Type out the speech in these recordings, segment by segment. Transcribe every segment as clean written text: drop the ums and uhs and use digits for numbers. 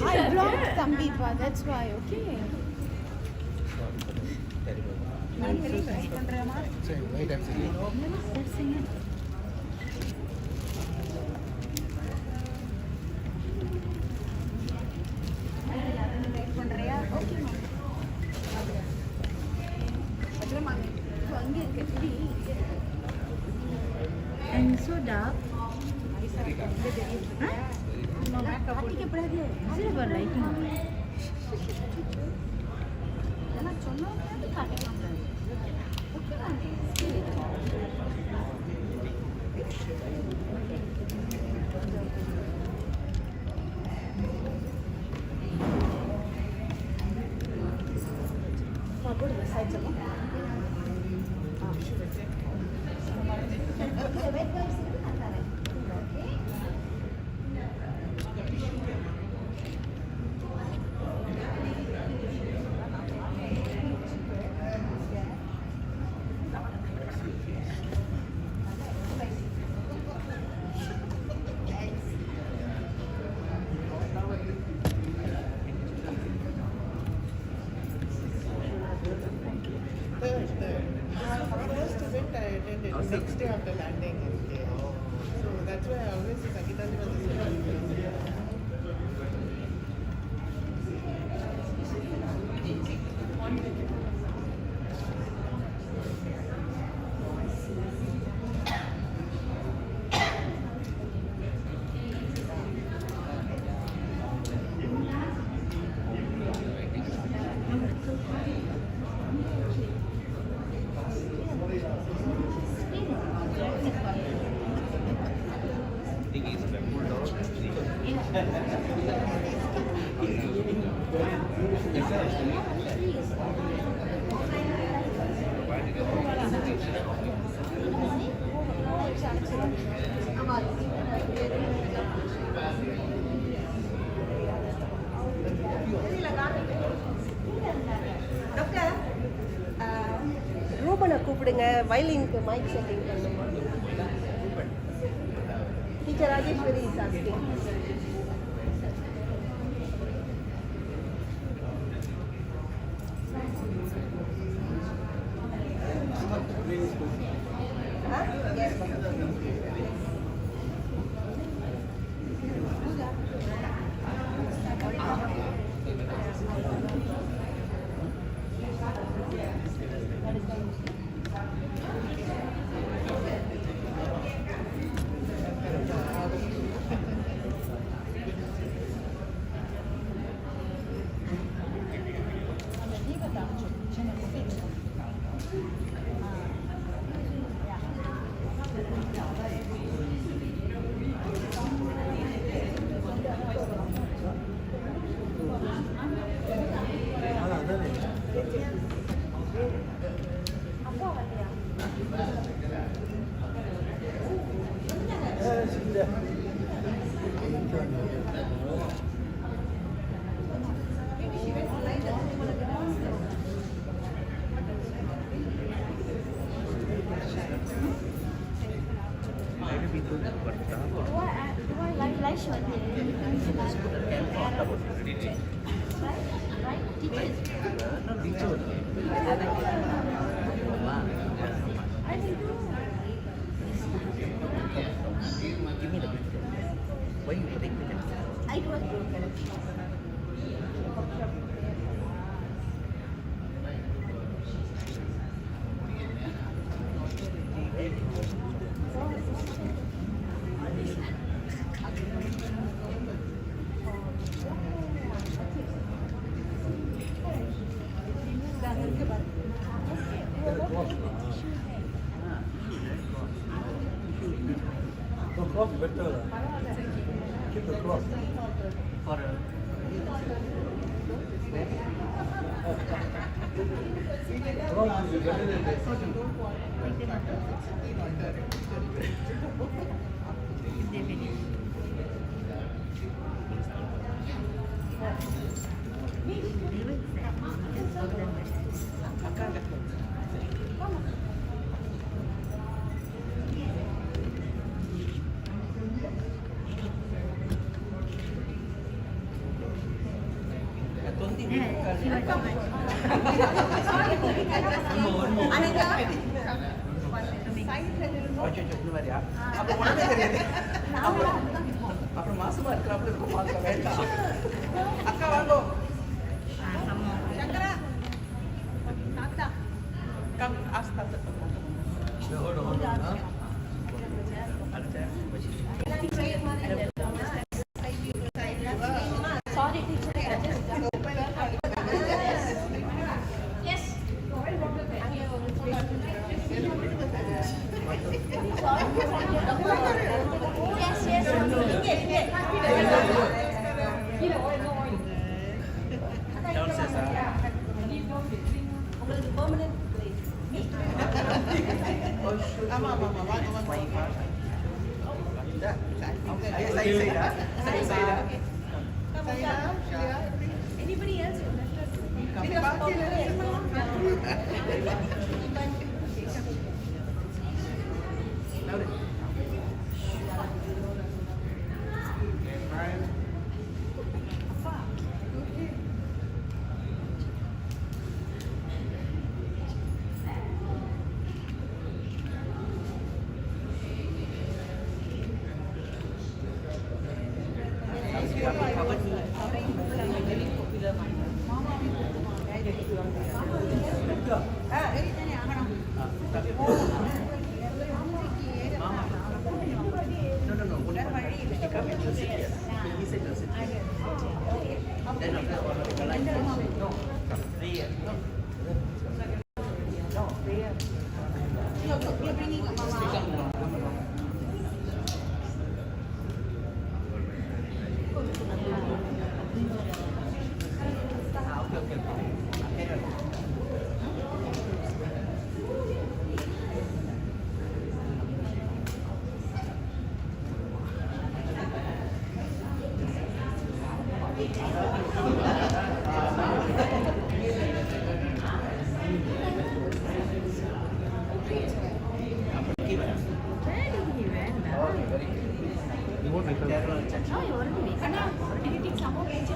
I blocked Tambipa, that's why, okay. And soda. Is it about lighting? Next day after landing is there. So that's why I always say Sangeethalayam was the same. ரூபனை கூப்பிடுங்க வயலினுக்கு mic setting பண்ணுமா teacher Rajeswari is asking Better. Keep the cloth. For cloth is better than this. இந்த மாதிரியா அப்போ உடனே தெரியாது அப்புறம் மாசமா இருக்கிறப்ப இருக்கும் பார்க்க வேண்டாம் அக்கா வாங்கோ Chandra. Tata. Come, ask Tata. hold on. Sorry, teacher. Yes. உங்களுக்கு பெர்மனன்ட் பிளேஸ். ஆமா வாங்க. Anybody else?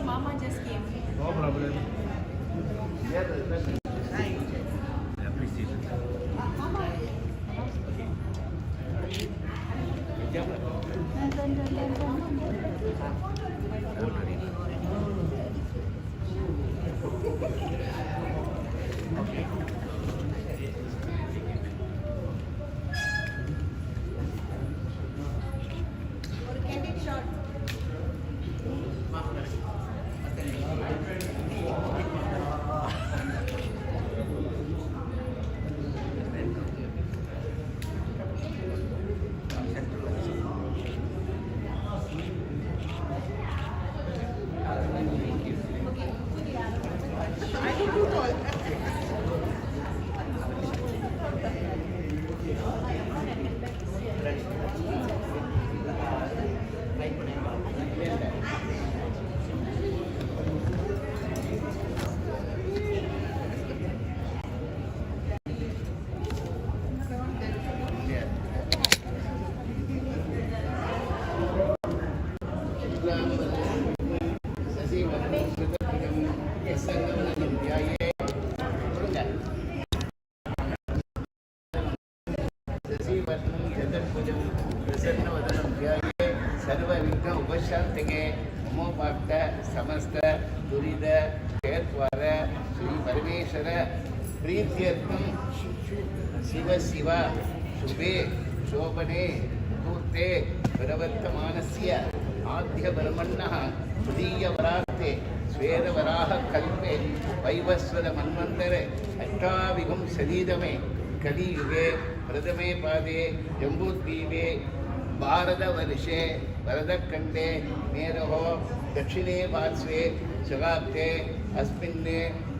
Mama just came. No problem. समस्त दुरीद क्षेत्रवार श्री परमेश्वर प्रीत्यर्थम शिव शिव शुभे शोभने मुहूर्ते प्रवर्तमानस्य आद्य ब्रह्मणः तृतीय वरार्ते स्वेदवराह कल्पे वैवस्वत मन्वन्तरे अष्टाविंशतितमे कलियुगे प्रथमे पादे जम्बूद्वीपे भारतवर्षे वरदखण्डे मेरोः दक्षिणे पार्श्वे शगाब्दे अस्मिन्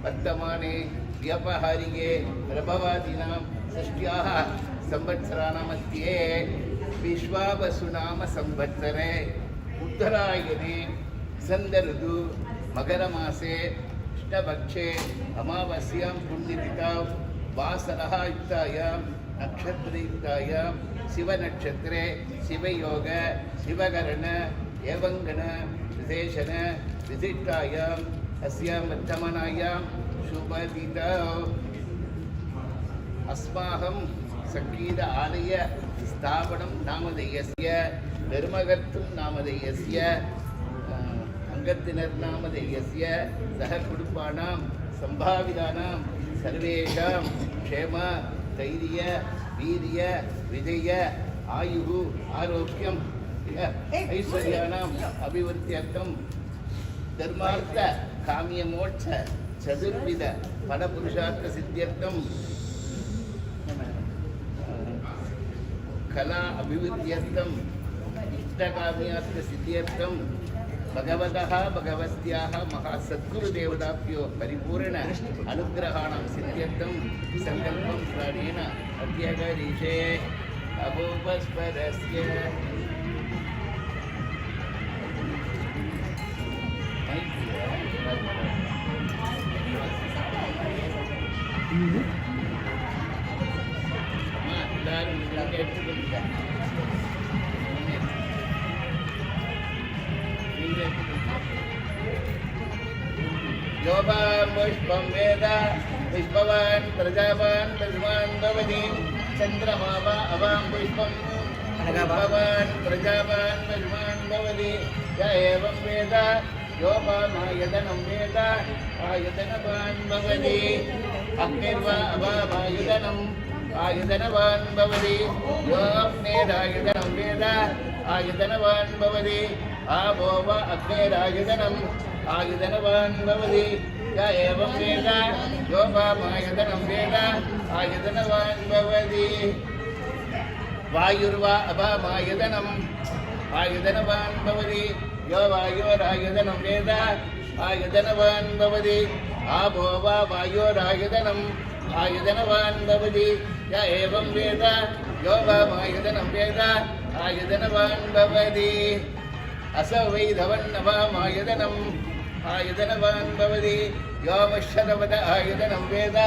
वर्तमाने व्यवहारिके प्रभवादीनां षष्ट्याः संवत्सराणां मध्ये विश्वावसुनाम संवत्सरे उत्तरायणे वसन्तऋतु मकरमासे कृष्णपक्षे अमावास्यां पुण्यतिथां वासरः युक्तायां नक्षत्रयुक्तायां शिवनक्षत्रे शिवयोग शिवकरण एवंगण विशेषण विशिष्टायाम् अस्यां वर्तमानायां शुभतिथौ अस्माकं सङ्गीत आलय स्थापनं नामधेयस्य धर्मकर्तुं नामधेयस्य अङ्गतिनर् नामधेयस्य सहकुटुम्बानां सम्भावितानां सर्वेषां क्षेम धैर्य वीर्य विजय आयुः आरोग्यं ऐश्वर्याणाम् अभिवृद्ध्यर्थं धर्मार्थ काम्यमोक्ष चतुर्विध फलपुरुषार्थ सिद्ध्यर्थं कला अभिवृद्ध्यर्थं इष्टकाम्यार्थ सिद्ध्यर्थं भगवतः भगवत्याः महासद्गुरुदेवताभ्यो परिपूर्ण अनुग्रहाणां सिद्ध्यर्थं सङ्कल्पं प्राणेन अध्यगरीषे अभूपस्परस्य योबां पुष्पं वेद पुष्पवान् प्रजावान् पशुवान् भवति चन्द्रमा वा अवां पुष्पं पुष्पवान् प्रजावान् पशुवान् भवति य एवं वेद योपामायतनं वेद आयतनवान् भवति अग्निर्वा अवामायतनम् आयतनवान् भवति यो अग्नेरायतनं वेद आयतनवान् भवति आवो वा अग्नेरायतनम् आयतनवान् भवति य एवं वेद योपामायतनं वेद आयतनवान् भवति वायुर्वा अपामायतनम् आयतनवान् भवति यो वायोरायतनं वेद आयतनवान् भवति आपो वा वायोरायतनम् आयतनवान् भवति य एवं वेद यो वामायतनं वेद आयतनवान् भवति असौ वै धवन्नवामायतनम् आयतनवान् भवति यो मश्शरवद आयतनं वेद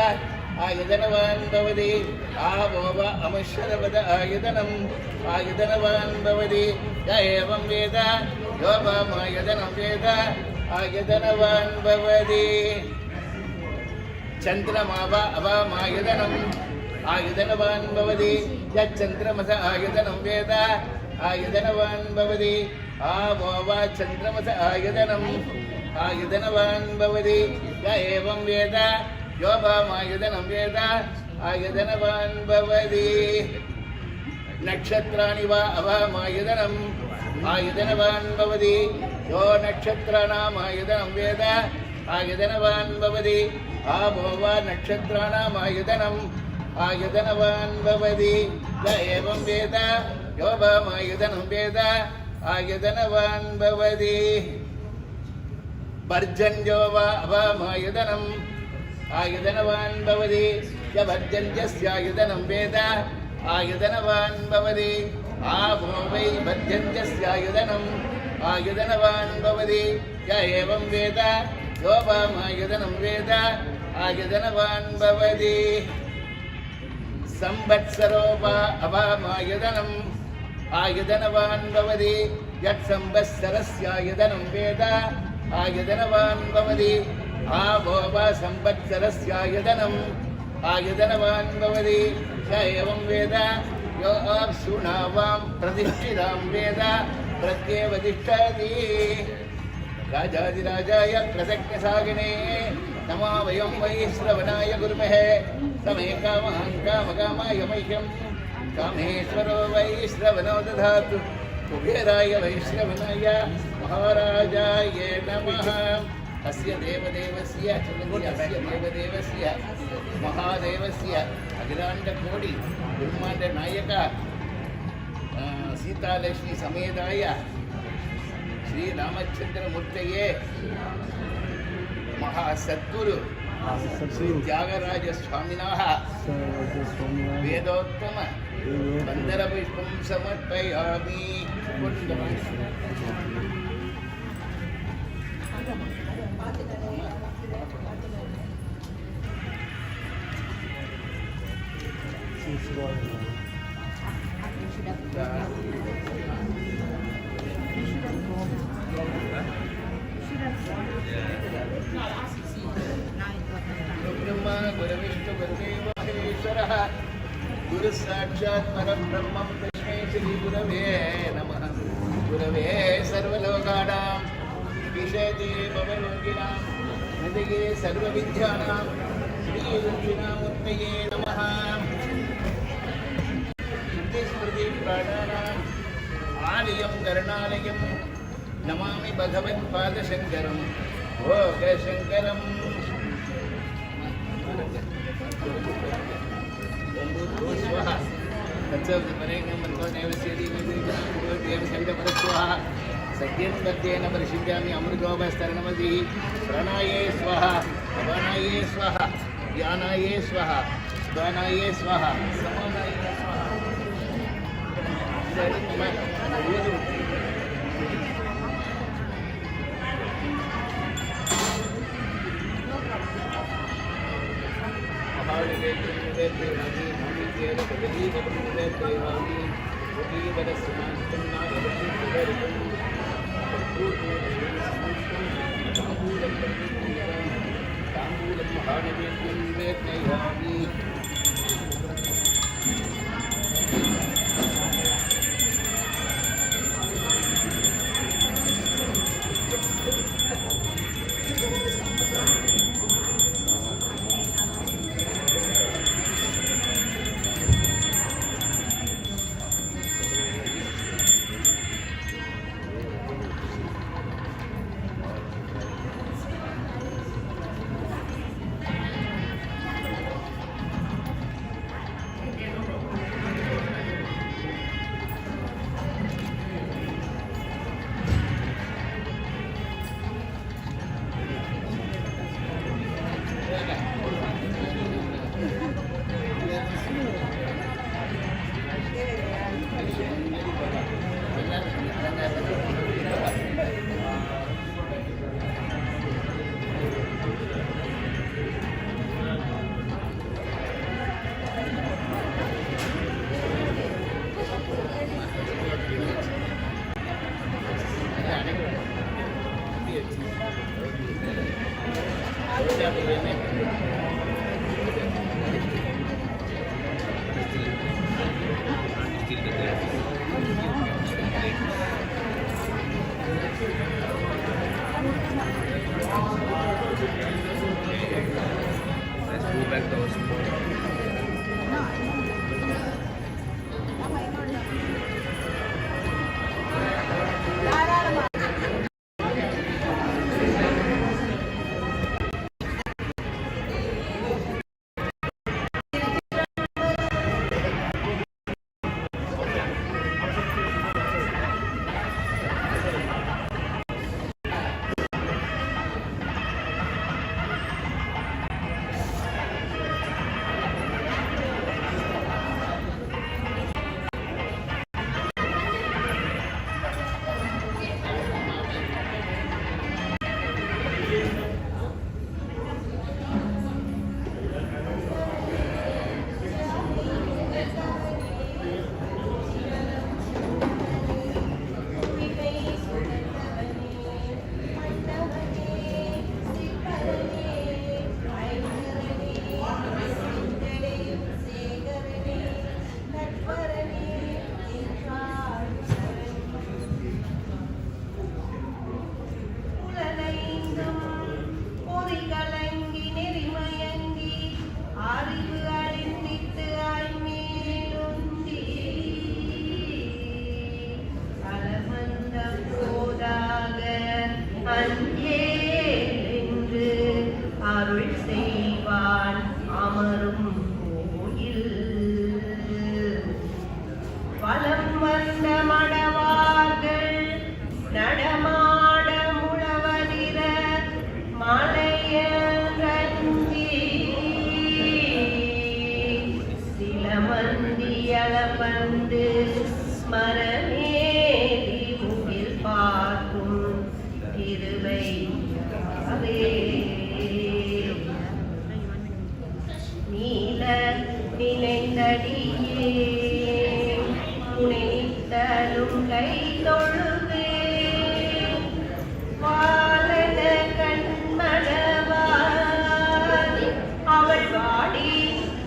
आयतनवान् भवति आवो वा अमश्शरवद आयतनम् आयतनवान् भवति य एवं वेद यो वामायतनं वेद आयतनवान् भवति चन्द्रमा वा अवामायतनम् आयतनवान् भवति यच्चन्द्रमस आयतनं वेद आयतनवान् भवति आवो वा चन्द्रमस आयतनम् आयतनवान् भवति य एवं वेद यो वामायतनं वेद आयतनवान् भवति नक्षत्राणि वा अवामायतनम् आयतनवान् भवति यो नक्षत्राणाम् आयतनं वेद आयतनवान् भवति आवो वा नक्षत्राणाम् आयतनम् आयतनवान् भवति य एवं वेद यो वामायतनं वेद आयतनवान् भवति भर्जन्यो वा अवामायतनम् आयतनवान् भवति य भर्जन्यस्यायतनं वेद आयतनवान् भवति आवो वै भर्जन्यस्यायतनम् आयतनवान् भवति य एवं वेद यो वामायतनं वेद आयतनवान् भवति संवत्सरो वा अवामायतनम् आयतनवान् भवति यत् संवत्सरस्यायतनं वेद आयतनवान् भवति आवो वा संवत्सरस्यायतनम् आयतनवान् भवति य एवं वेद यो अप्सुनावां प्रतिष्ठितां वेद प्रत्येव तिष्ठति राजाधिराजाय प्रसक्तसागिने नमो वयं वै श्रवणाय गुरुमहे समे कामहं कामकामाय मह्यं कामेश्वरो वै श्रवणो दधातु कुबेराय वैश्रवणाय महाराजाय नमः अस्य देवदेवस्य महादेवस्य अखिलाण्डकोटि ब्रह्माण्डनायक सीतालक्ष्मी समेताय श्रीरामचन्द्रमूर्तये महासद्गुरु श्री त्यागराज स्वामिनः वेदोत्तम वन्दनपुष्पं समर्पयामि। ब्रह्मा गुरुविष्णु गुरुदेव महेश्वरः परमेश्वरः गुरुः साक्षात् परब्रह्मं तस्मै श्री गुरवे नमः। गुरवे सर्वलोकानां विषयते भवयोगिनां हृदये सर्वविद्यानां श्रीदक्षिणामूर्तये नमः। स्मृतिप्राणानाम् आलयं कर्णालयं नमामि भगवत्पादशङ्करं भोगशङ्करम्। स्वाहा स्वाहा सत्यं सत्येन परिशिष्यामि अमृतोपस्तरणमति प्राणाये स्वाहा अपानाये स्वाहा ज्ञानाये स्वाहा दानाये स्वाहा समानाये स्वाहा।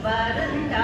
வருந்த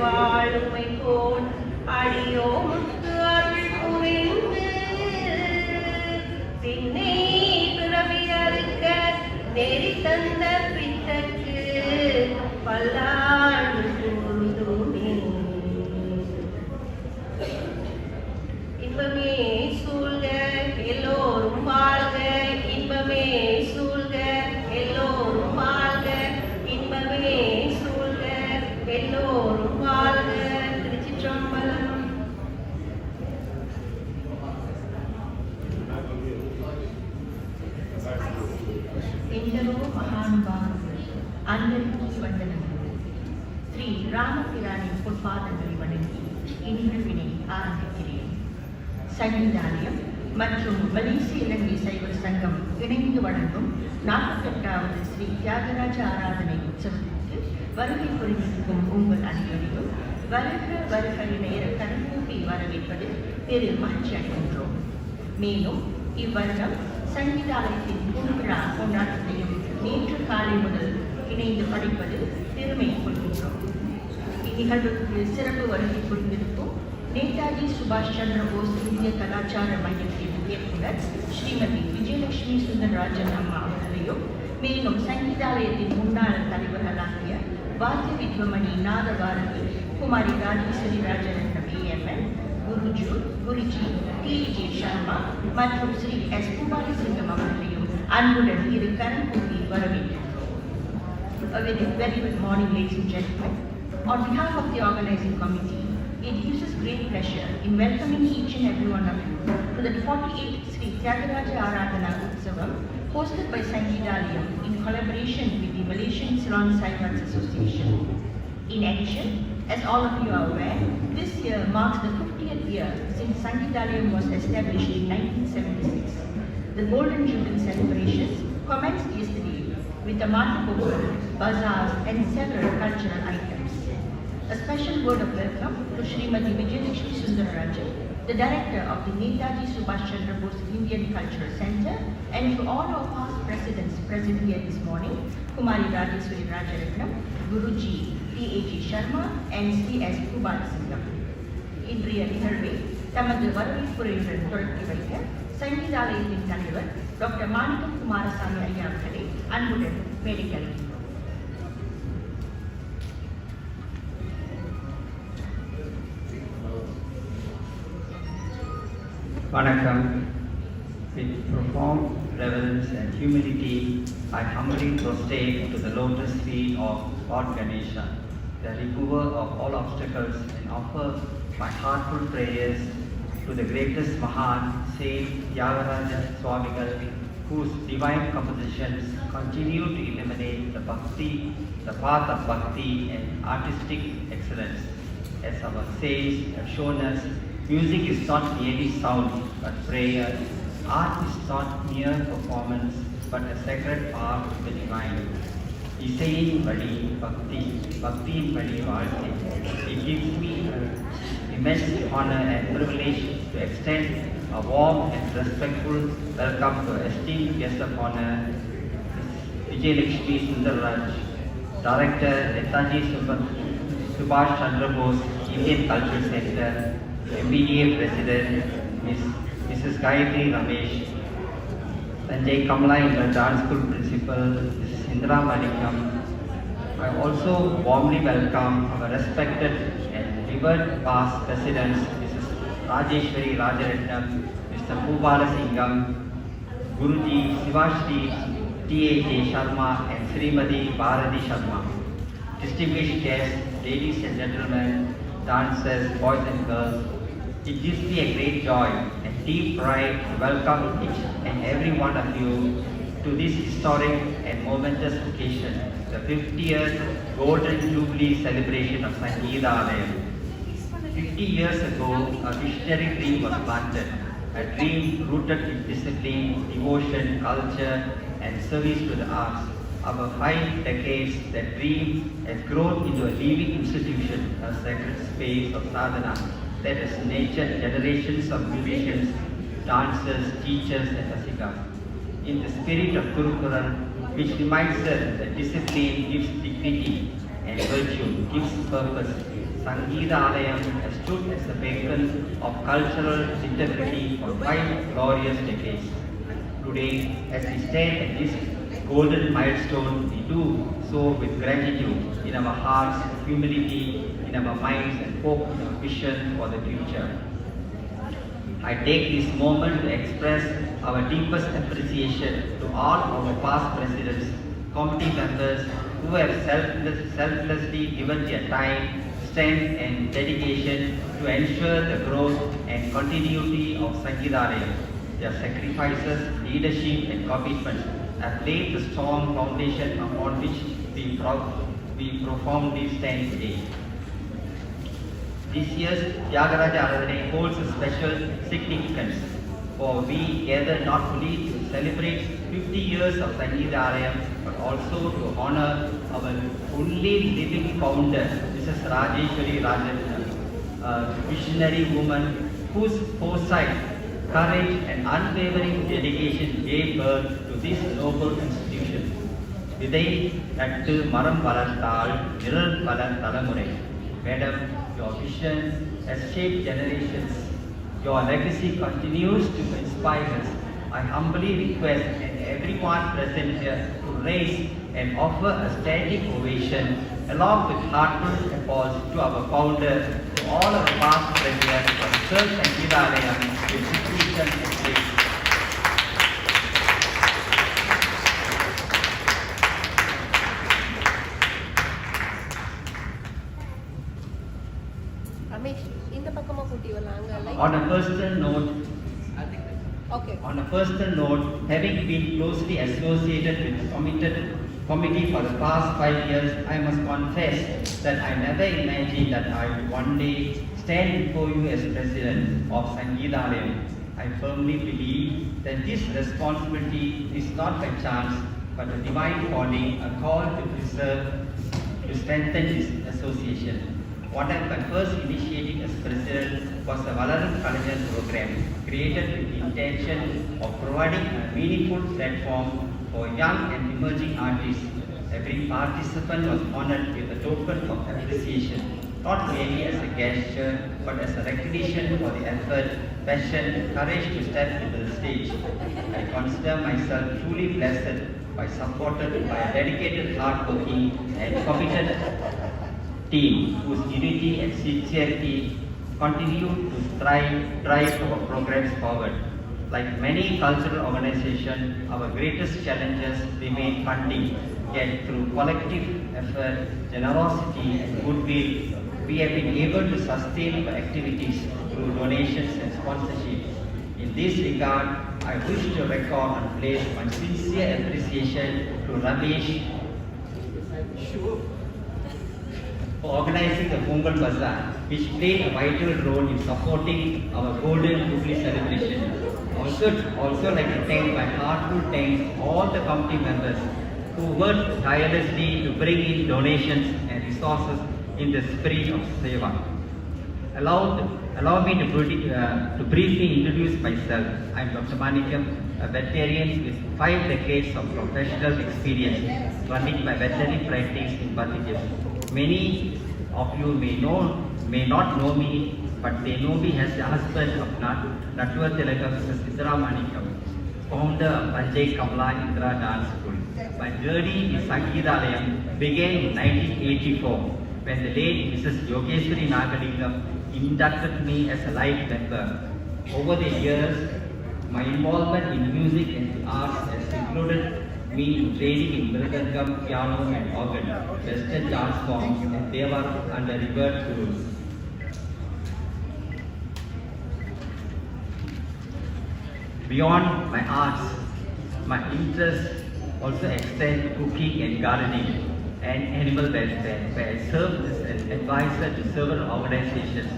வாழுமை போல் அடியோமுக்கு அருள் புரிந்து பின்னே பிறவி அறுக்க நெறி தந்த பித்தக்கு பல்லாண்டு கூர்ந்துமே. இன்பமே சூழ்க எல்லோரும் வாழ்க, இன்பமே சூழ்க எல்லோரும் வாழ்க, இன்பமே சூழ்க எல்லோரும் வாழ்க. திருச்சிற்றம்பலம். ఎందరో మహానుభావులు అందరికీ వందనములు. శ్రీ ராமபிரானின் பொற்பாதங்களை வணங்கி இந்நிகழ்வினை ஆரம்பிக்கிறேன். சங்கீதாலயம் மற்றும் மலேசிய இலங்கை சைவர் சங்கம் இணைந்து வழங்கும் 48வது ஸ்ரீ தியாகராஜ ஆராதனை உற்சவத்திற்கு வருகை புரிந்திருக்கும் உங்கள் அனைவரையும் வருக வருக என கடற்கூப்பி வரவேற்பது பெரு மகிழ்ச்சி அடைகின்றோம். மேலும் இவ்வருடம் சங்கீதாலயத்தின் பொன்விழா கொண்டாட்டத்தையும் நேற்று காலை முதல் இணைந்து படிப்பது பெருமை கொள்கின்றோம். இந்நிகழ்வுக்கு சிறப்பு வருகை புரிந்திருக்கும் நேதாஜி சுபாஷ் சந்திர போஸ் இந்திய கலாச்சார மையத்தின் இயக்குனர் ஸ்ரீமதி விஜயலட்சுமி சுந்தரராஜன் அம்மா அவர்களையும், மேலும் சங்கீதாலயத்தின் முன்னாள் தலைவர்களாகிய வாத்திய வித்வமணி நாதபாரதி குமாரி ராஜேஸ்வரி ராஜரத்னம் ஏஎம்என், குருஜி டிஏஜி சர்மா மற்றும் ஸ்ரீ எஸ் குமாரசிங்கம் அவர்களையும் அன்புடன் இரு கரம் கூப்பி வரவேற்கின்றோம். A very good morning, ladies and gentlemen. On behalf of the organizing committee, it gives us great pleasure in welcoming each and every one of you to the 48th Sri Tyagaraja Aradhana Utsavam hosted by Sangeethalayam in collaboration with the Malaysian Ceylon Saivites Association. In addition, as all of you are aware, this year marks the 50th year since Sangeethalayam was established in 1976. The Golden Jubilee celebrations commenced yesterday with a Malaysian bazaars and several cultural items. A special word of welcome to Srimati Vijayalakshmi Sundararajan, the director of the Netaji Subhas Chandra Bose Indian Cultural Center, and to all our past presidents present here this morning, Kumari Rajeswari Rajaratnam, Guruji T.A.G. Sharma, and C.S. Kubalasingam. இன்றைய நிகழ்வை தமது வரவேற்புரையுடன் தொடங்கி வைக்க சங்கீதாலயத்தின் தலைவர் doctor மாணிக்கம் குமாரசாமி ஐயா அவர்களை அன்புடன் மேடைக்கு அழைக்கின்றோம். Vanakkam. With profound reverence and humility, I humbly prostrate to the lotus feet of Lord Ganesha, the remover of all obstacles, and offer my heartful prayers to the greatest Mahan, Saint Tyagaraja Swamigal, whose divine compositions continue to illuminate the path of bhakti and artistic excellence. As our saints have shown us, music is not merely sound but prayer. Art is not mere performance but a sacred path to the divine. இசையின் வழி பக்தி, பக்தியின் வழி வாழ்க்கை. It gives me immense honor and privilege to extend a warm and respectful welcome to esteemed guest of honor, Vijayalakshmi Sundararaj, Director, Netaji Subhash Chandra Bose Indian Cultural Center, MBA President, Mrs. Gayatri Ramesh, Sanjay Kamala Inter Dance School Principal, Mrs. Indra Manikam. I also warmly welcome our respected and revered past presidents, Mrs. Rajeshwari Rajaratnam, Mr. Kubalasingam, Guruji Sivashri T.A.J. Sharma, and Srimati Bharati Sharma. Distinguished guests, ladies and gentlemen, dancers, boys and girls, it gives me a great joy and deep pride to welcome each and every one of you to this historic and momentous occasion, the 50th Golden Jubilee celebration of Sangeethalayam. 50 years ago, a visionary dream was planted, a dream rooted in discipline, devotion, culture, and service to the arts. Over 5 decades, that dream has grown into a living institution, a sacred space of sadhana that has nurtured generations of musicians, dancers, teachers, and rasikas. In the spirit of Kurukural, which reminds us that discipline gives dignity and virtue gives purpose, Sangeethalayam has stood as a beacon of cultural integrity for 5 glorious decades. Today, as we stand at this golden milestone, we do so with gratitude in our hearts, humility in our minds, and hope in our vision for the future. I take this moment to express our deepest appreciation to all our past presidents, committee members who have selflessly given their time, strength and dedication to ensure the growth and continuity of Sangeethalayam. Their sacrifices, leadership and commitment have laid the strong foundation upon which we profoundly stand today. This year's Tyagaraja Aradhana holds a special significance, for we gather not only to celebrate 50 years of Sangeethalayam, but also to honor our only living founder, Mrs. Rajeshwari Rajan, a visionary woman whose foresight, courage and unwavering dedication gave birth to this noble institution. Vidai Nattu Maram Valarthal Niral Valar Talamurai. Madam, your vision has shaped generations. Your legacy continues to inspire us. I humbly request everyone present here to raise and offer a standing ovation along with heartfelt applause to our founder, to all our past presidents for Sir Sangeethalayam with distinction and grace. Ramesh, இந்த பக்கமா கூட்டி வரலாங்க. On a personal note, Okay. On a personal note, having been closely associated with the committee for the past 5 years, I must confess that I never imagined that I would one day stand before you as president of Sangeethalayam. I firmly believe that this responsibility is not by chance, but a divine calling, a call to preserve, to strengthen this association. What I first initiated as president was the Valaram Kalajar program, created with the intention of providing a meaningful platform for young and emerging artists. Every participant was honored with a token of appreciation, not merely as a gesture, but as a recognition for the effort, passion, and courage to step into the stage. I consider myself truly blessed supported by a dedicated, hardworking, and committed team whose unity and sincerity continue to drive our programs forward. Like many cultural organizations, our greatest challenges remain funding. Yet through collective effort, generosity and goodwill, we have been able to sustain our activities through donations and sponsorship. In this regard, I wish to record and place my sincere appreciation to Ramesh for organizing the Ponggal Bazaar, which played a vital role in supporting our Golden Jubilee celebration. Also like to thank my heartfelt thanks all the committee members who worked tirelessly to bring in donations and resources in the spirit of Seva. Allow me to briefly introduce myself. I am Dr. Manikam, a veterinarian with 5 decades of professional experience running my veterinary practice in Bangladesh. Many of you may not know me, but they know me as the husband of Nattuvattilakam, Mrs. Indra Manikam, founder of Panjai Kamala Indra Dance School. My journey in Sangeethalayam began in 1984 when the late Mrs. Yogeshwari Nagalingam inducted me as a life member. Over the years, my involvement in music and the arts has included me in training in mridangam, piano and organ, western dance forms and Devar under revered gurus. Beyond my arts, my interests also extend to cooking and gardening and animal welfare, where I served as an advisor to several organizations.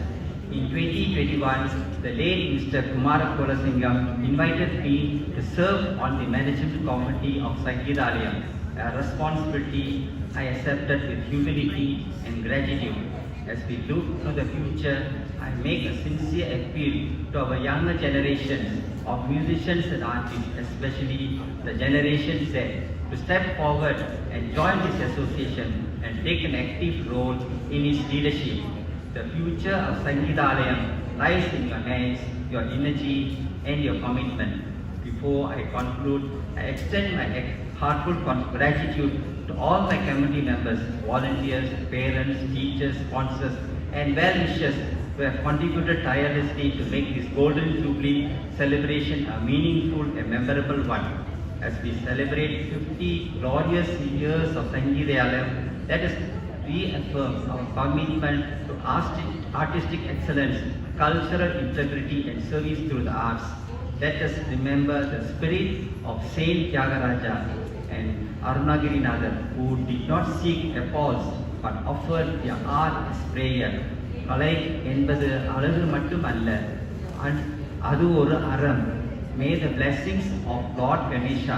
In 2021, the late Mr. Kumara Kolasingam invited me to serve on the management committee of Sangeethalayam, a responsibility I accepted with humility and gratitude. As we look to the future, I make a sincere appeal to our younger generations of musicians and artists, especially the Generation Z, to step forward and join this association and take an active role in its leadership. The future of Sangeethalayam lies in your hands, your energy and your commitment. Before I conclude, I extend my heartfelt gratitude to all my community members, volunteers, parents, teachers, sponsors and well-wishers who have contributed tirelessly to make this Golden Jubilee celebration a meaningful and memorable one. As we celebrate 50 glorious years of Sangeethalayam, let us reaffirm our commitment to artistic excellence, cultural integrity and service through the arts. Let us remember the spirit of Saint Tyagaraja and Arunagirinathan, who did not seek applause but offered their art as prayer. கலை என்பது அழகு மட்டுமல்ல, அது ஒரு அறம். May the blessings of Lord Ganesha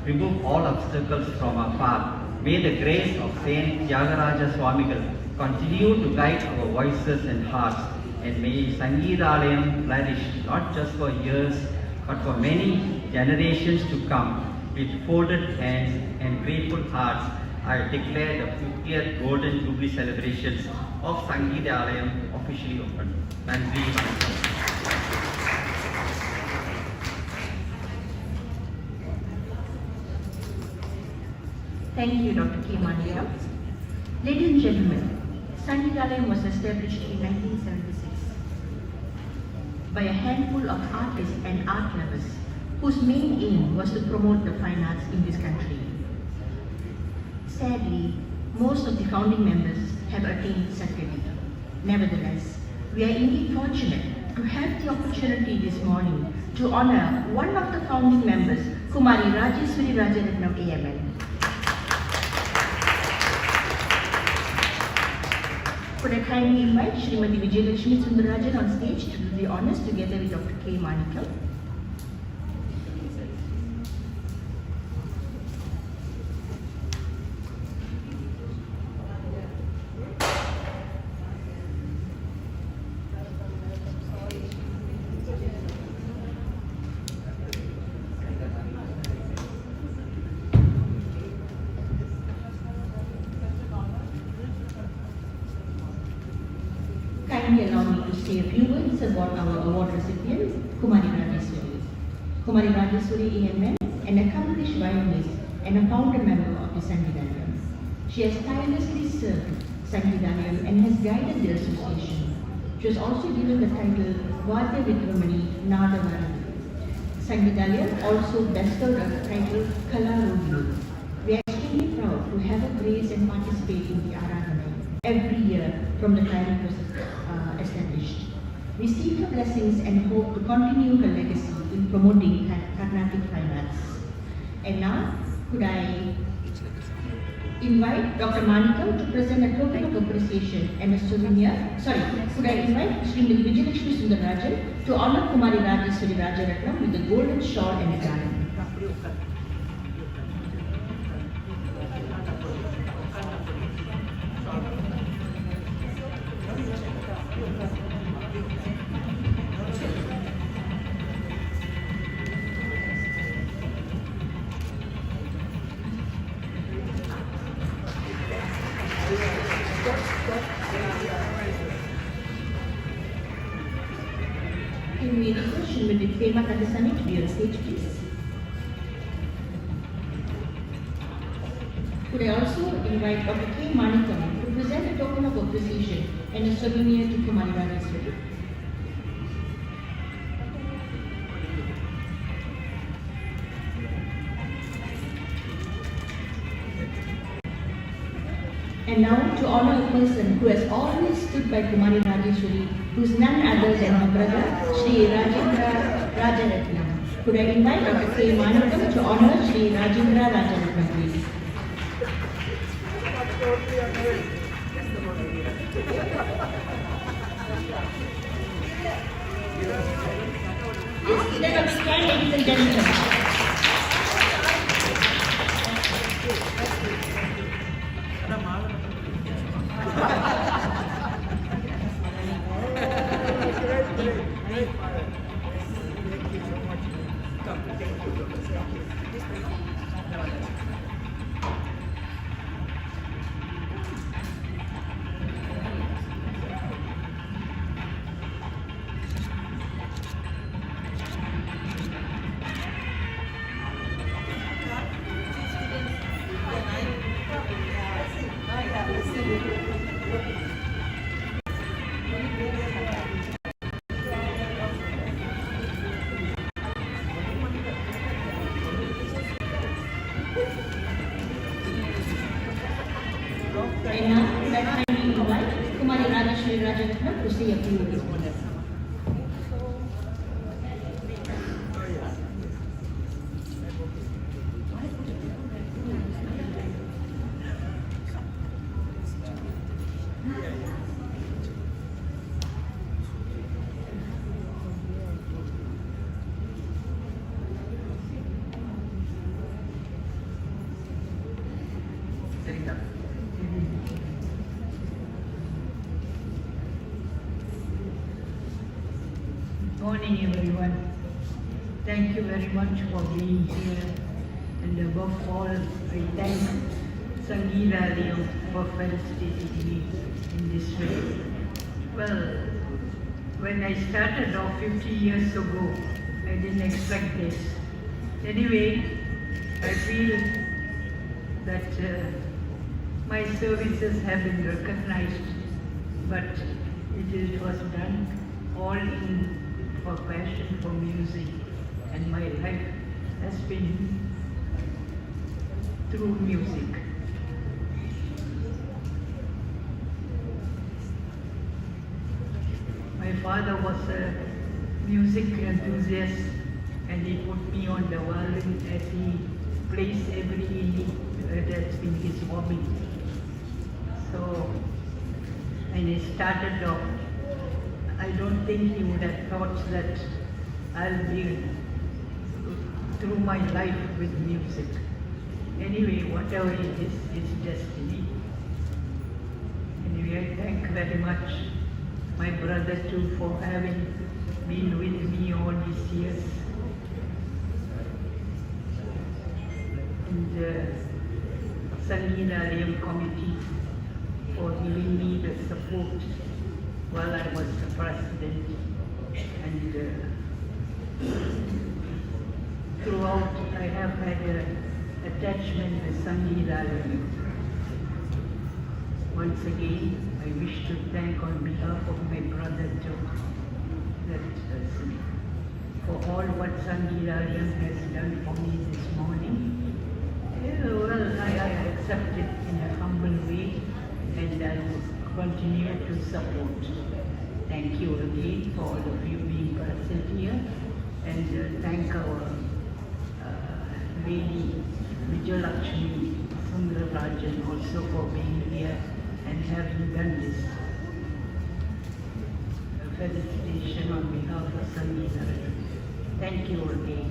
remove all obstacles from our path. May the grace of Saint Tyagaraja Swamigal continue to guide our voices and hearts. And may Sangeethalayam flourish not just for years but for many generations to come. With folded hands and grateful hearts, I declare the 50th Golden Jubilee celebrations of Sangeethalayam officially open. Nandri Vanakkam. Thank you, Dr. K. Mania. Ladies and gentlemen, Sangeethalayam was established in 1976 by a handful of artists and art lovers whose main aim was to promote the fine arts in this country. Sadly, most of the founding members have attained sanctity. Nevertheless, we are indeed fortunate to have the opportunity this morning to honor one of the founding members, Kumari Rajeswari Rajaratnam AMN. Could I kindly invite Srimati Vijayalakshmi Sundarajan on stage to do the honors together with Dr. K. Manikam. Kindly allow me to say a few words about our award recipient, Kumari Rajeswari. Kumari Rajeswari AMN, an accomplished violinist and a founder member of the Sangeethalayam. She has tirelessly served Sangeethalayam and has guided the association. She was also given the title Vadya Vikramani Nada Varani. Sangeethalayam also bestowed her title Kala Rodeo. We are extremely proud to have her grace and participate in the Aradhana every year from the time it was established. We seek her blessings and hope to continue her legacy in promoting Carnatic fine arts. And now, could I invite Dr. Manikam to present a token of appreciation and a souvenir. Could I invite Srimati Vijayalakshmi Sundarajan to honor Kumari Rajeswari Rajaratnam with a golden shawl and a garland. Can we request Srimati Prema Kandasamy to be on stage, please? Could I also invite Dr. K. Manikam to present a token of appreciation and a souvenir to Kumari Rajeswari. And now to honor a person who has always stood by Kumari Rajeswari, who is none other than her brother, Sri Rajendra Rajaratnam. Could I invite Dr. K. Manikam to honor Sri Rajendra Rajaratnam, please? Please stand up straight, ladies and gentlemen. Tyagaraja Aradhana to say a few words. Morning everyone. Thank you very much for being here, and above all I thank Sangeethalayam for felicitating me in this way. Well, when I started off 50 years ago, I didn't expect this. Anyway, I feel that my services have been recognized, but it was done all in for passion for music, and my life has been through music. My father was a music enthusiast, and he put me on the violin as he plays every evening. That's been his hobby. So when I started off, I don't think he would have thought that I'll be through my life with music. Anyway, whatever it is, it's destiny. Anyway, I thank very much my brother too for having been with me all these years. And the Sangeethalayam committee for giving me the support while I was the president, and throughout I have had an attachment with Sangeethalayam. Once again, I wish to thank on behalf of my brother too, that for all what Sangeethalayam has done for me this morning. Well, I accept it in a humble way, and I will continue to support. Thank you again for all of you being present here, and thank our Lady Vijayalakshmi Sundararajan also for being here and having done this felicitation on behalf of Sangeethalayam. Thank you again.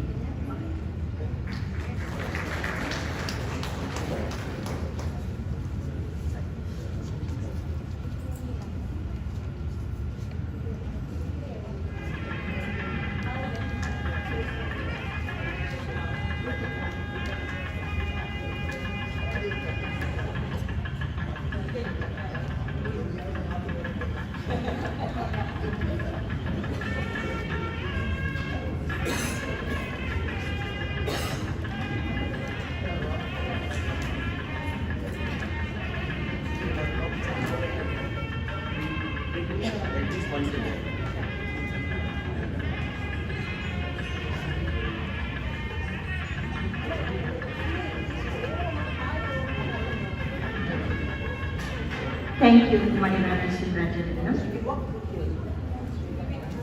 Thank you, Madam Subhas.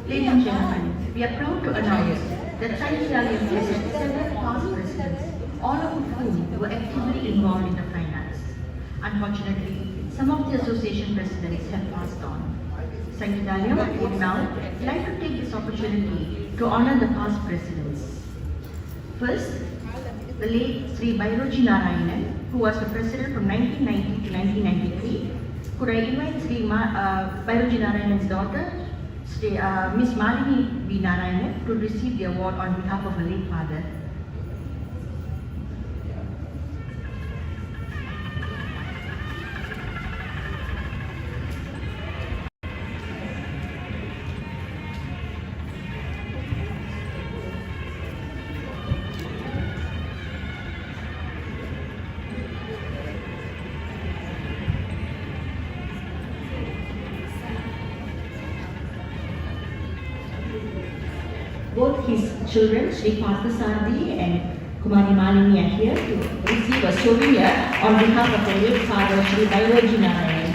Ladies and gentlemen, we are proud to announce that Sangeethalayam has several past presidents, all of whom were actively involved in the finance. Unfortunately, some of the association presidents have passed on. Sangeethalayam would now like to take this opportunity to honor the past presidents. First, the late Sri Bairoji Narayanan, who was the president from 1990 to 1993. Could I invite Sri Bairoji Narayanan's daughter, Miss Malini B. Narayanan, to receive the award on behalf of her late father. Both his children, Sri Parthasarathi and Kumari Malini, are here to receive a souvenir on behalf of the late father, Sri Bairoji Narayanan.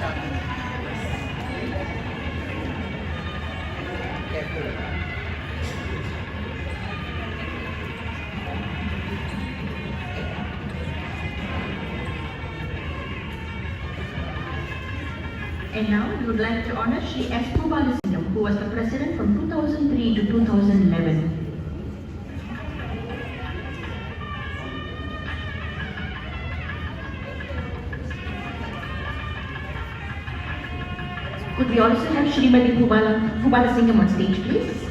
And now we would like to honor Shri S. Balasingam, who was the president from 2003 to 2011. Could we also have Srimati Balasingam on stage, please?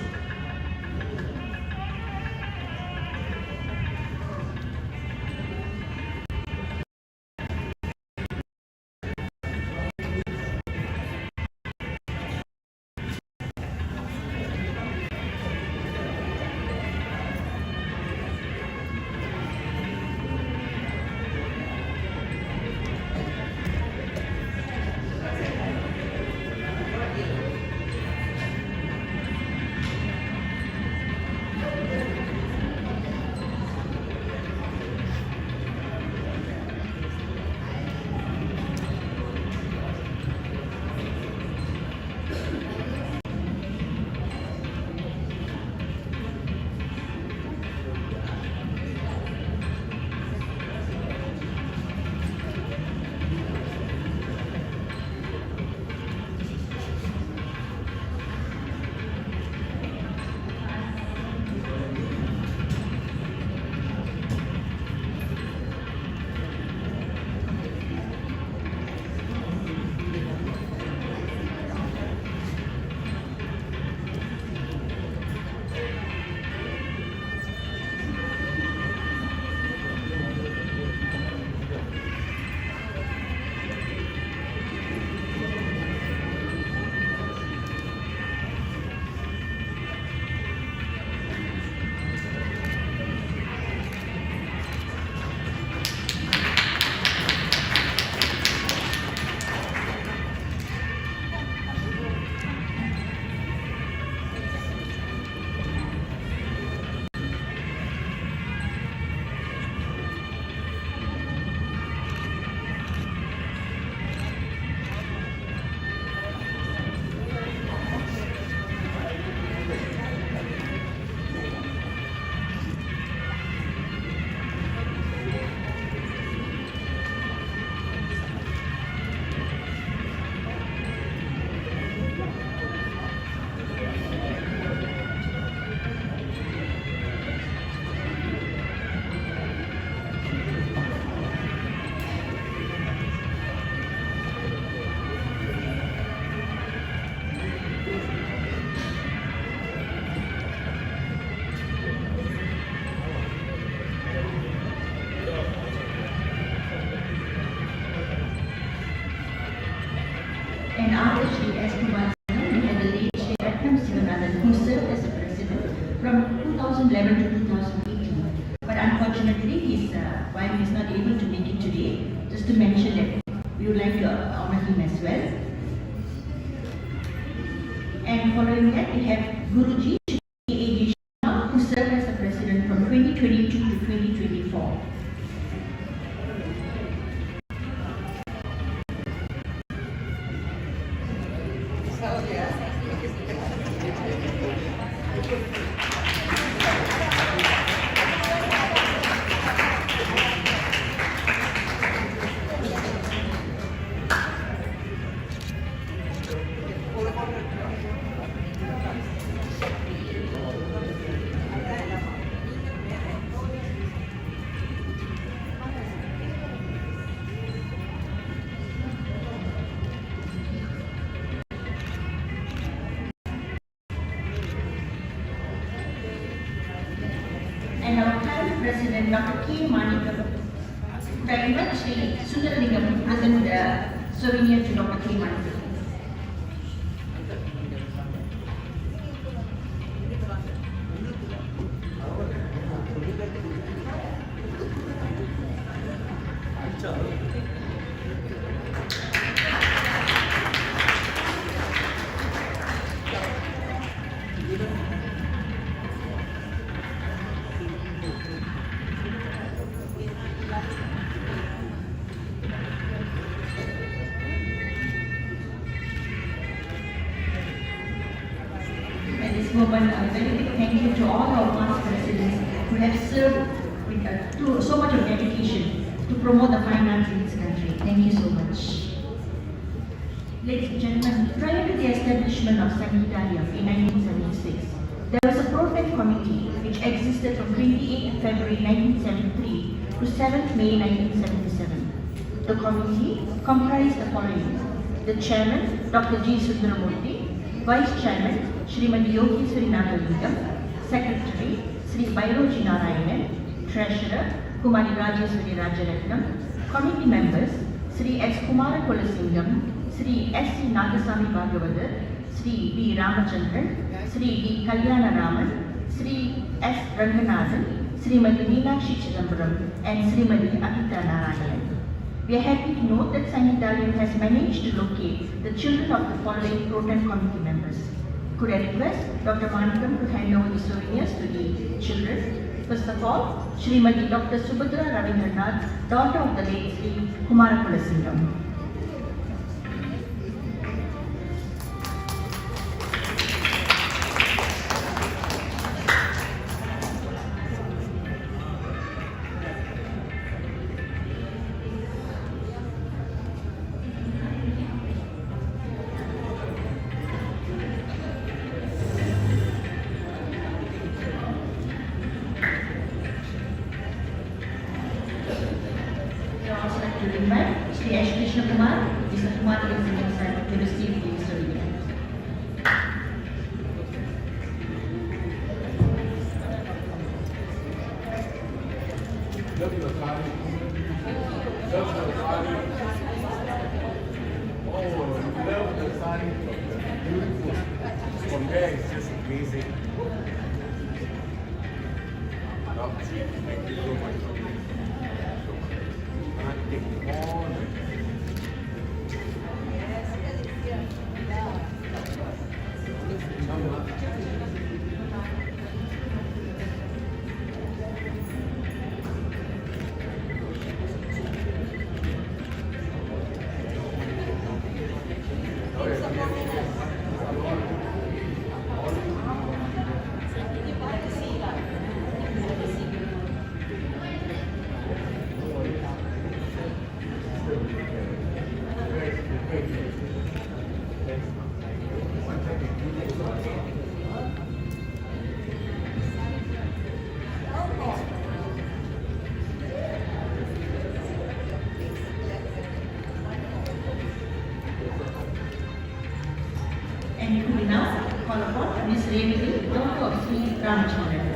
And after Shri S. Balasingam, we had the late Shri Entamizh, who served as the president from 2011 to 2018. But unfortunately, his wife is not able to make it today. Just to mention that we would like to honor him as well. And following that, we have Guruji Shri A. who served as the president from 2022 to 2024. And our current president, Dr. K. Manikam, very much Sri Sundaralingam, present souvenir to Dr. K. Manikam. woman, a very big thank you to all our past presidents who have served with so much of dedication to promote the fine arts in this country. Thank you so much. Ladies and gentlemen, prior to the establishment of Sangeethalayam in 1976, there was a pro-tem committee which existed from 28th February 1973 to 7th May 1977. The committee comprised the following: the chairman, Dr. G. Sundaramurthy; vice chairman, Srimati Yogi Srinathalingam; secretary, Sri Bairoji Narayanan; treasurer, Kumari Rajeswari Rajaratnam; committee members, Sri S. Kumara Kolasingam, Sri S. C. Nagasami Bhagavathar, Sri B. Ramachandran, Sri D. Kalyana Raman, Sri S. Ranganathan, Srimati Meenakshi Chidambaram, and Srimati Akita Narayanan. We are happy to note that Sangeethalayam has managed to locate the children of the following pro-tem committee members. Could I request Dr. Manikam to hand over the souvenirs to the children? First of all, Srimati Dr. Subhadra Ravindranath, daughter of the late Sri Kumara Kolasingam. Sri Ash Krishna Kumar, Mr. Kumar is the next side to receive the souvenir. Beautiful. From there, it's just amazing. Thank you so much. And we now call upon Ms. Revati, daughter of Sri Ramachandran.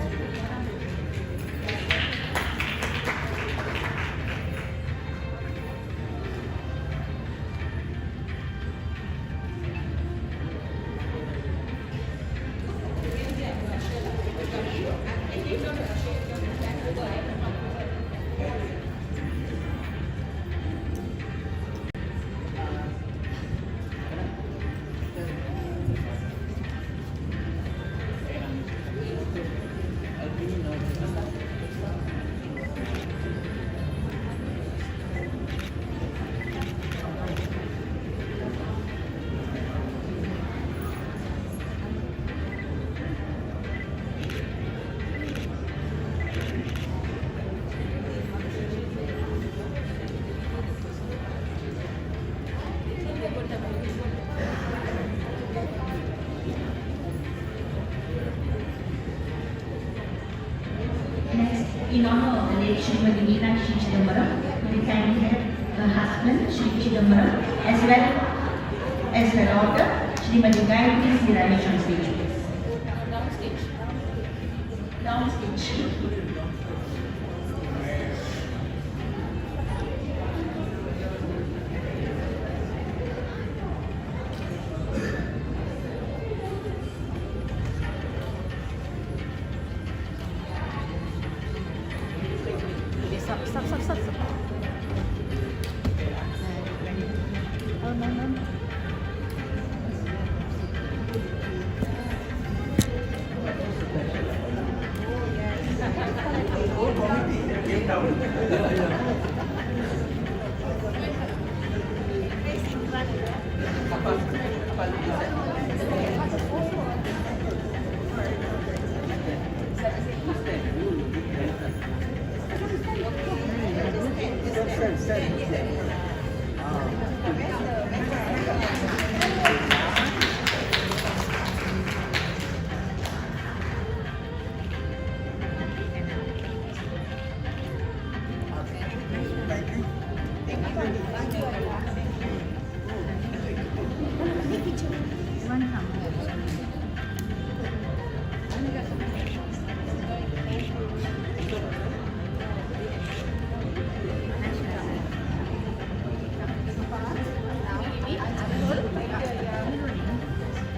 In honor of the late Srimati Meenakshi Chidambaram, we thank her husband, Sri Chidambaram, as well as her daughter, Srimati Gayatri Siranish on stage, please. Downstage. Stop. Oh, no.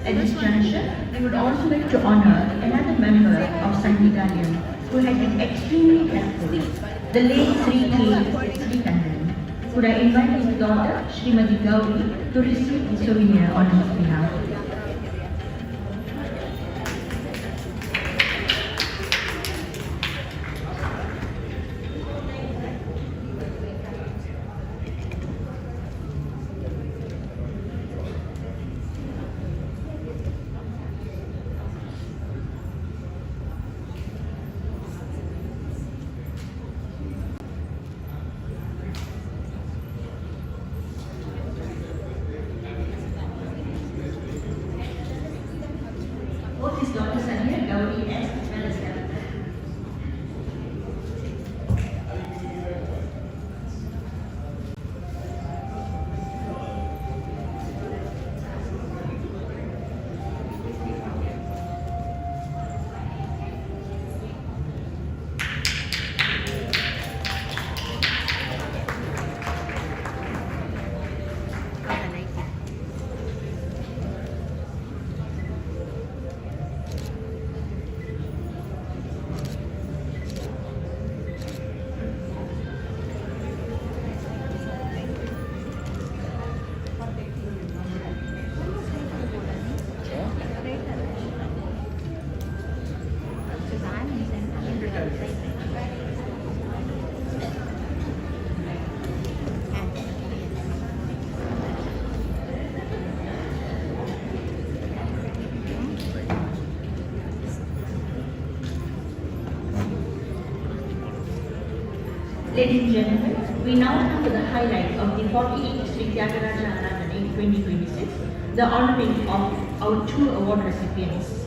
At this juncture, we would also like to honor another member of Sangeethalayam who has been extremely helpful, the late Sri K. Srikandan. Could I invite his daughter, Srimati Gauri, to receive the souvenir on his behalf? Both his daughters are here, Gauri as well as Kavita. Ladies and gentlemen, we now come to the highlight of the 48th Tyagaraja Aradhana in 2026, the honoring of our two award recipients,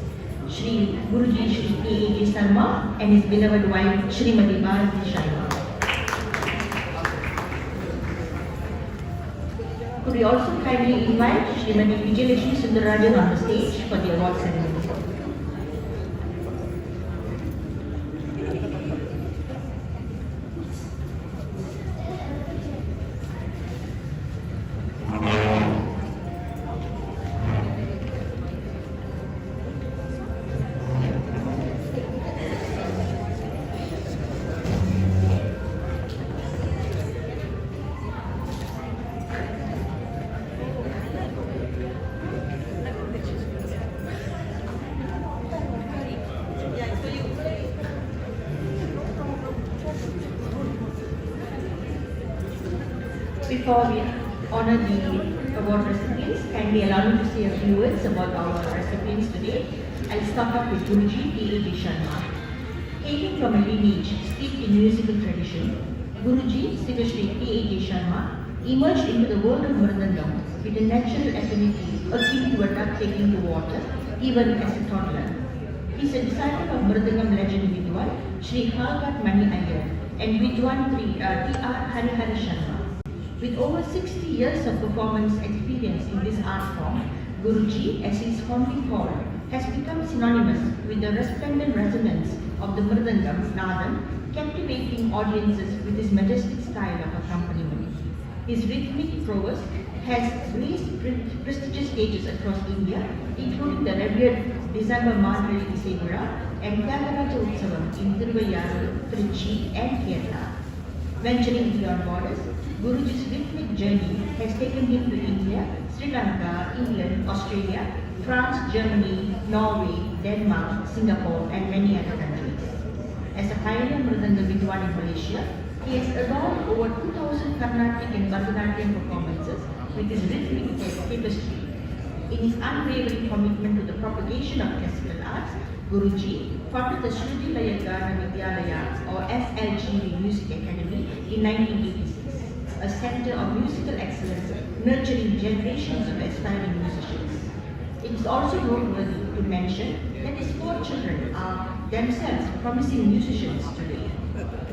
Shri Guruji Shri K.A.J. Sharma and his beloved wife Shrimati Bharati Sharma. Could we also kindly invite Shrimati Vijayalakshmi Sundarajan on the stage for the award ceremony? Before we honor the award recipients, kindly allow me to say a few words about our recipients today. I'll start off with Guruji K.A.J. Sharma. Hailing from a lineage steeped in musical tradition, Guruji Shri K.A.J. Sharma emerged into the world of Mridangam with a natural affinity akin to a duck taking to water, even as a toddler. He is a disciple of Mridangam legend Vidwan Shri Halgat Mani Iyer and Vidwan T.R. Harihari Sharma. With over 60 years of performance experience in this art form, Guruji, as he is fondly called, has become synonymous with the resplendent resonance of the Mridangam Nadam, captivating audiences with his majestic style of accompaniment. His rhythmic prowess has graced prestigious stages across India, including the revered December Margari Isevira and Tyagaraja Utsavam in Tiruvallur, Trichy and Kerala. Venturing beyond borders, Guruji's rhythmic journey has taken him to India, Sri Lanka, England, Australia, France, Germany, Norway, Denmark, Singapore and many other countries. As a pioneer Mridanga Vidwan in Malaysia, he has adorned over 2,000 Carnatic and Bharatanatyam performances with his rhythmic tapestry. In his unwavering commitment to the propagation of classical arts, Guruji founded the Shruti Laya Garna Vidyalaya or SLGV Music Academy in 1986. A center of musical excellence nurturing generations of aspiring musicians. It is also noteworthy to mention that his 4 children are themselves promising musicians today.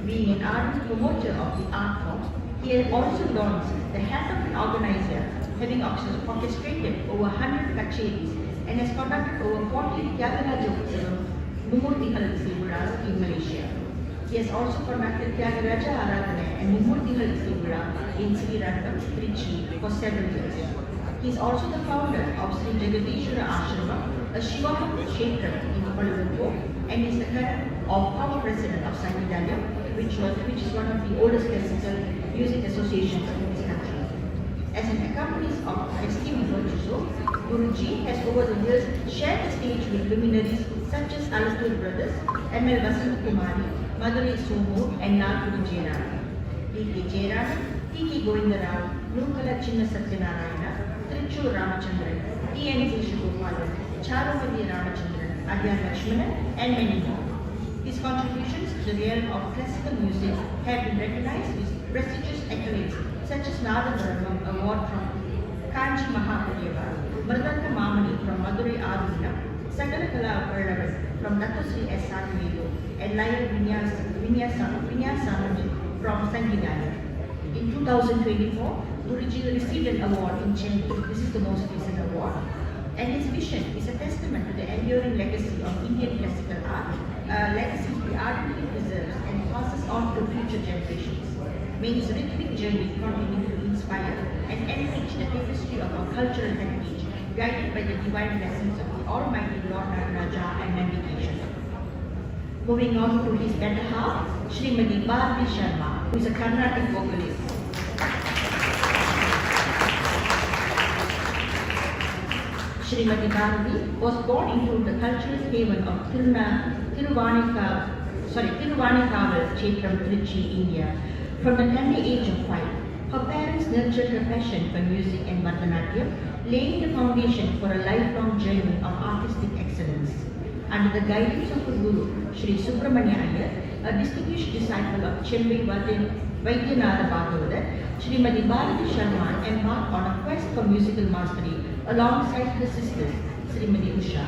Being an ardent promoter of the art form, he has also dons the hat of an organizer, having orchestrated over 100 kacheris and has conducted over 40 Tyagaraja Utsavam in Malaysia. He has also conducted Tyagaraja Aradhana and Mumurtihal in Sri Lanka, Trichy for several years. He is also the founder of Sri Jagadishwara Ashramam, a Shiva Kshetram in Kuala Lumpur, and is the current co-president of Sangeethalayam, which is one of the oldest classical music associations in this country. As an accompanist of esteemed virtuoso, Guruji has over the years shared the stage with luminaries such as Alastur Brothers, M.L. Vasant Kumari, Madurai Somo, and Nagpuri Jayarama. D.K. Jayarama, T.K. Govindarao, Nukala Chinna Satyanarayana, Trichur Ramachandran, T.N. Seshagopalan, Charumati Ramachandran, Adya Lakshmanan, and many more. His contributions to the realm of classical music have been recognized with prestigious accolades such as Nada Brahmam Award from Kanchi Mahapuriyava, Mridanga Mamani from Madurai Aradhana, Sakala Kala Aparavan from Nathusri S. Sadhvelu, and Lyra Vinyasamani from Sangeethalayam. In 2024, Guruji received an award in Chennai. This is the most recent award. And his vision is a testament to the enduring legacy of Indian classical art, a legacy he ardently preserves and passes on to future generations. May his rhythmic journey continue to inspire and enrich the tapestry of our cultural heritage, guided by the divine blessings of the Almighty Lord Nagaraja and Navigation. Moving on to his better half, Srimati Bharati Sharma, who is a Carnatic vocalist. Srimati Bharati was born into the cultural haven of Tiruvanikaval Chetram, Trichy, India. From the tender age of 5, her parents nurtured her passion for music and Bharatanatyam, laying the foundation for a lifelong journey of artistic excellence. Under the guidance of her guru, Sri Subramanya Iyer, a distinguished disciple of Chembei Vaidyanatha Bhagavatar, Srimati Bharati Sharma embarked on a quest for musical mastery alongside her sisters, Srimati Usha.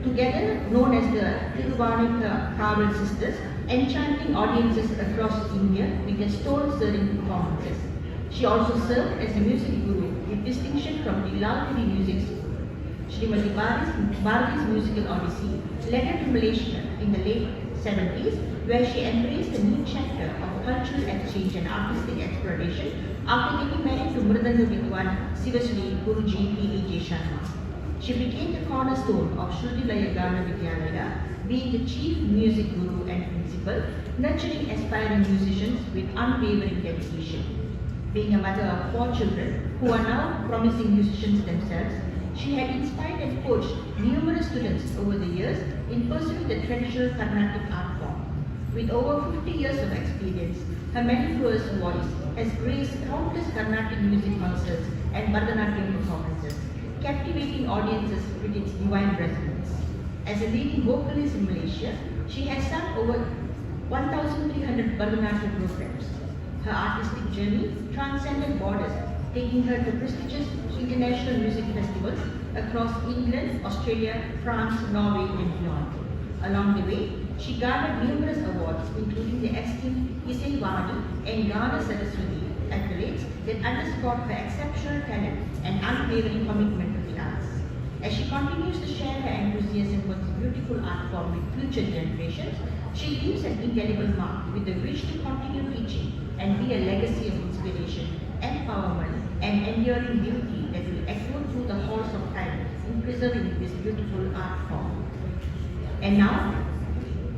Together, known as the Tiruvanikaval sisters, enchanting audiences across India with their stone-stirring performances. She also served as a music guru with distinction from the Lalpuri Music School. Srimati Bharati's musical odyssey led her to Malaysia in the late 70s, where she embraced a new chapter of cultural exchange and artistic exploration after getting married to Mridanga Vidwan Sivasri Guruji P.E. Sharma. She became the cornerstone of Shrutilaya Gana Vidyalaya, being the chief music guru and principal, nurturing aspiring musicians with unwavering dedication. Being a mother of 4 children who are now promising musicians themselves, she had inspired and coached numerous students over the years in pursuing the traditional Carnatic art form. With over 50 years of experience, her mellifluous voice has graced countless Carnatic music concerts and Bharatanatyam performances, captivating audiences with its divine resonance. As a leading vocalist in Malaysia, she has sung over 1,300 Bharatanatyam programs. Her artistic journey transcended borders, taking her to prestigious international music festivals across England, Australia, France, Norway, and beyond. Along the way, she garnered numerous awards, including the esteemed Isai Vani and Gana Saraswati accolades that underscored her exceptional talent and unwavering commitment to the arts. As she continues to share her enthusiasm for this beautiful art form with future generations, she leaves an indelible mark with the wish to continue teaching and be a legacy of inspiration, empowerment, and enduring beauty that will echo through the halls of time in preserving this beautiful art form. And now,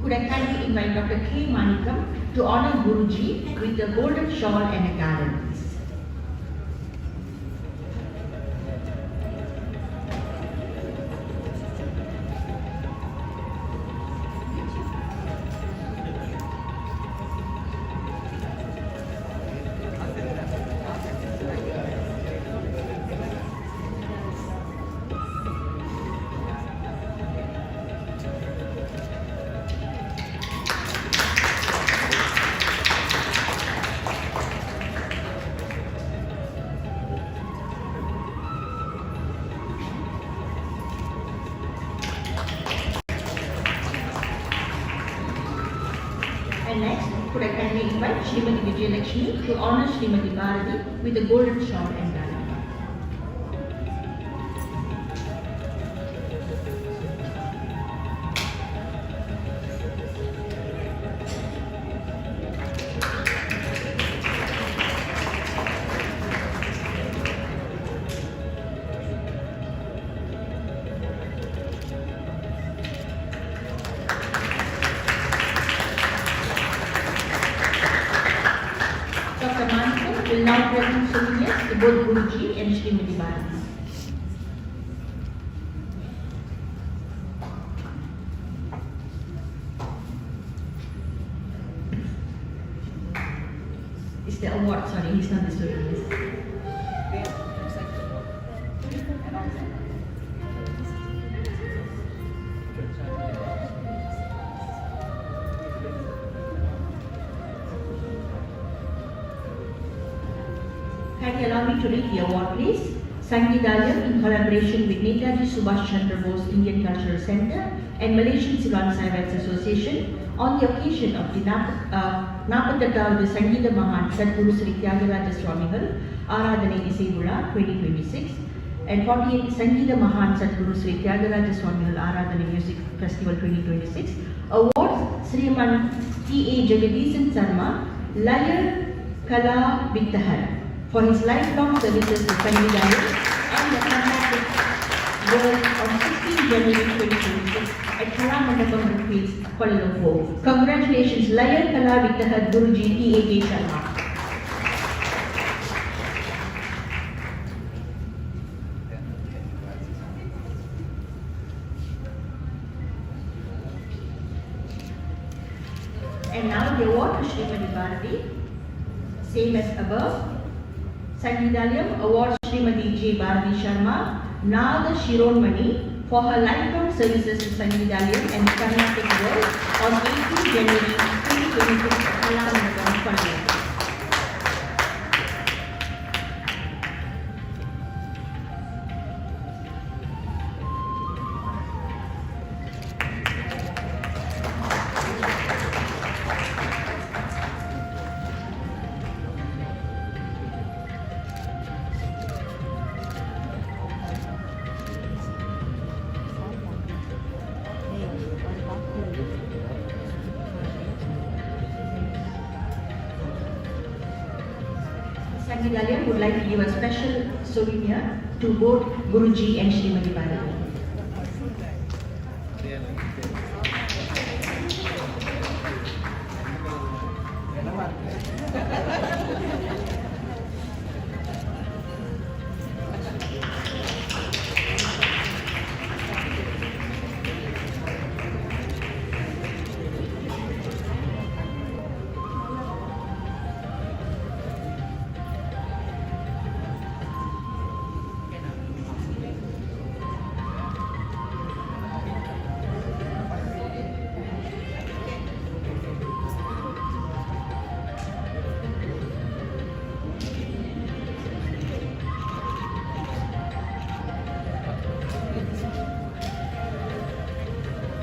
could I kindly invite Dr. K. Manikam to honor Guruji with the golden shawl and a garland. And next, could I kindly invite Srimati Vijayalakshmi to honor Srimati Bharati with the golden shawl and garland. both Guruji and Srimati Bharati. It's the award, sorry, he's not the student. Kindly allow me to read the award, please. Sangeethalayam, in collaboration with Netaji Subhas Chandra Bose Indian Cultural Center and Malaysian Ceylon Saivites Association, on the occasion of the 48th Sangeetha Mahan Sadguru Sri Tyagaraja Swamigal Aradhana Utsavam 2026 and 48th Sangeetha Mahan Sadguru Sri Tyagaraja Swamigal Aradhana Music Festival 2026 awards Sriman T.A. Jagadisan Sarma, Lyre Kala Vittahar, for his lifelong services to Sangeethalayam and the Carnatic world on 16 January 2026 at Kalamandapam, Brickfields, Kuala Lumpur. Congratulations, Lyre Kala Vittahar Guruji T.A.J. Sharma. And now the award to Srimati Bharati, same as above. Sangeethalayam awards Srimati J. Bharati Sharma, Nada Shironmani, for her lifelong services to Sangeethalayam and the Carnatic world on 18 January 2026 at Kalamandapam, Kuala. Sangeethalayam would like to give a special souvenir to both Guruji and Srimati Bharati.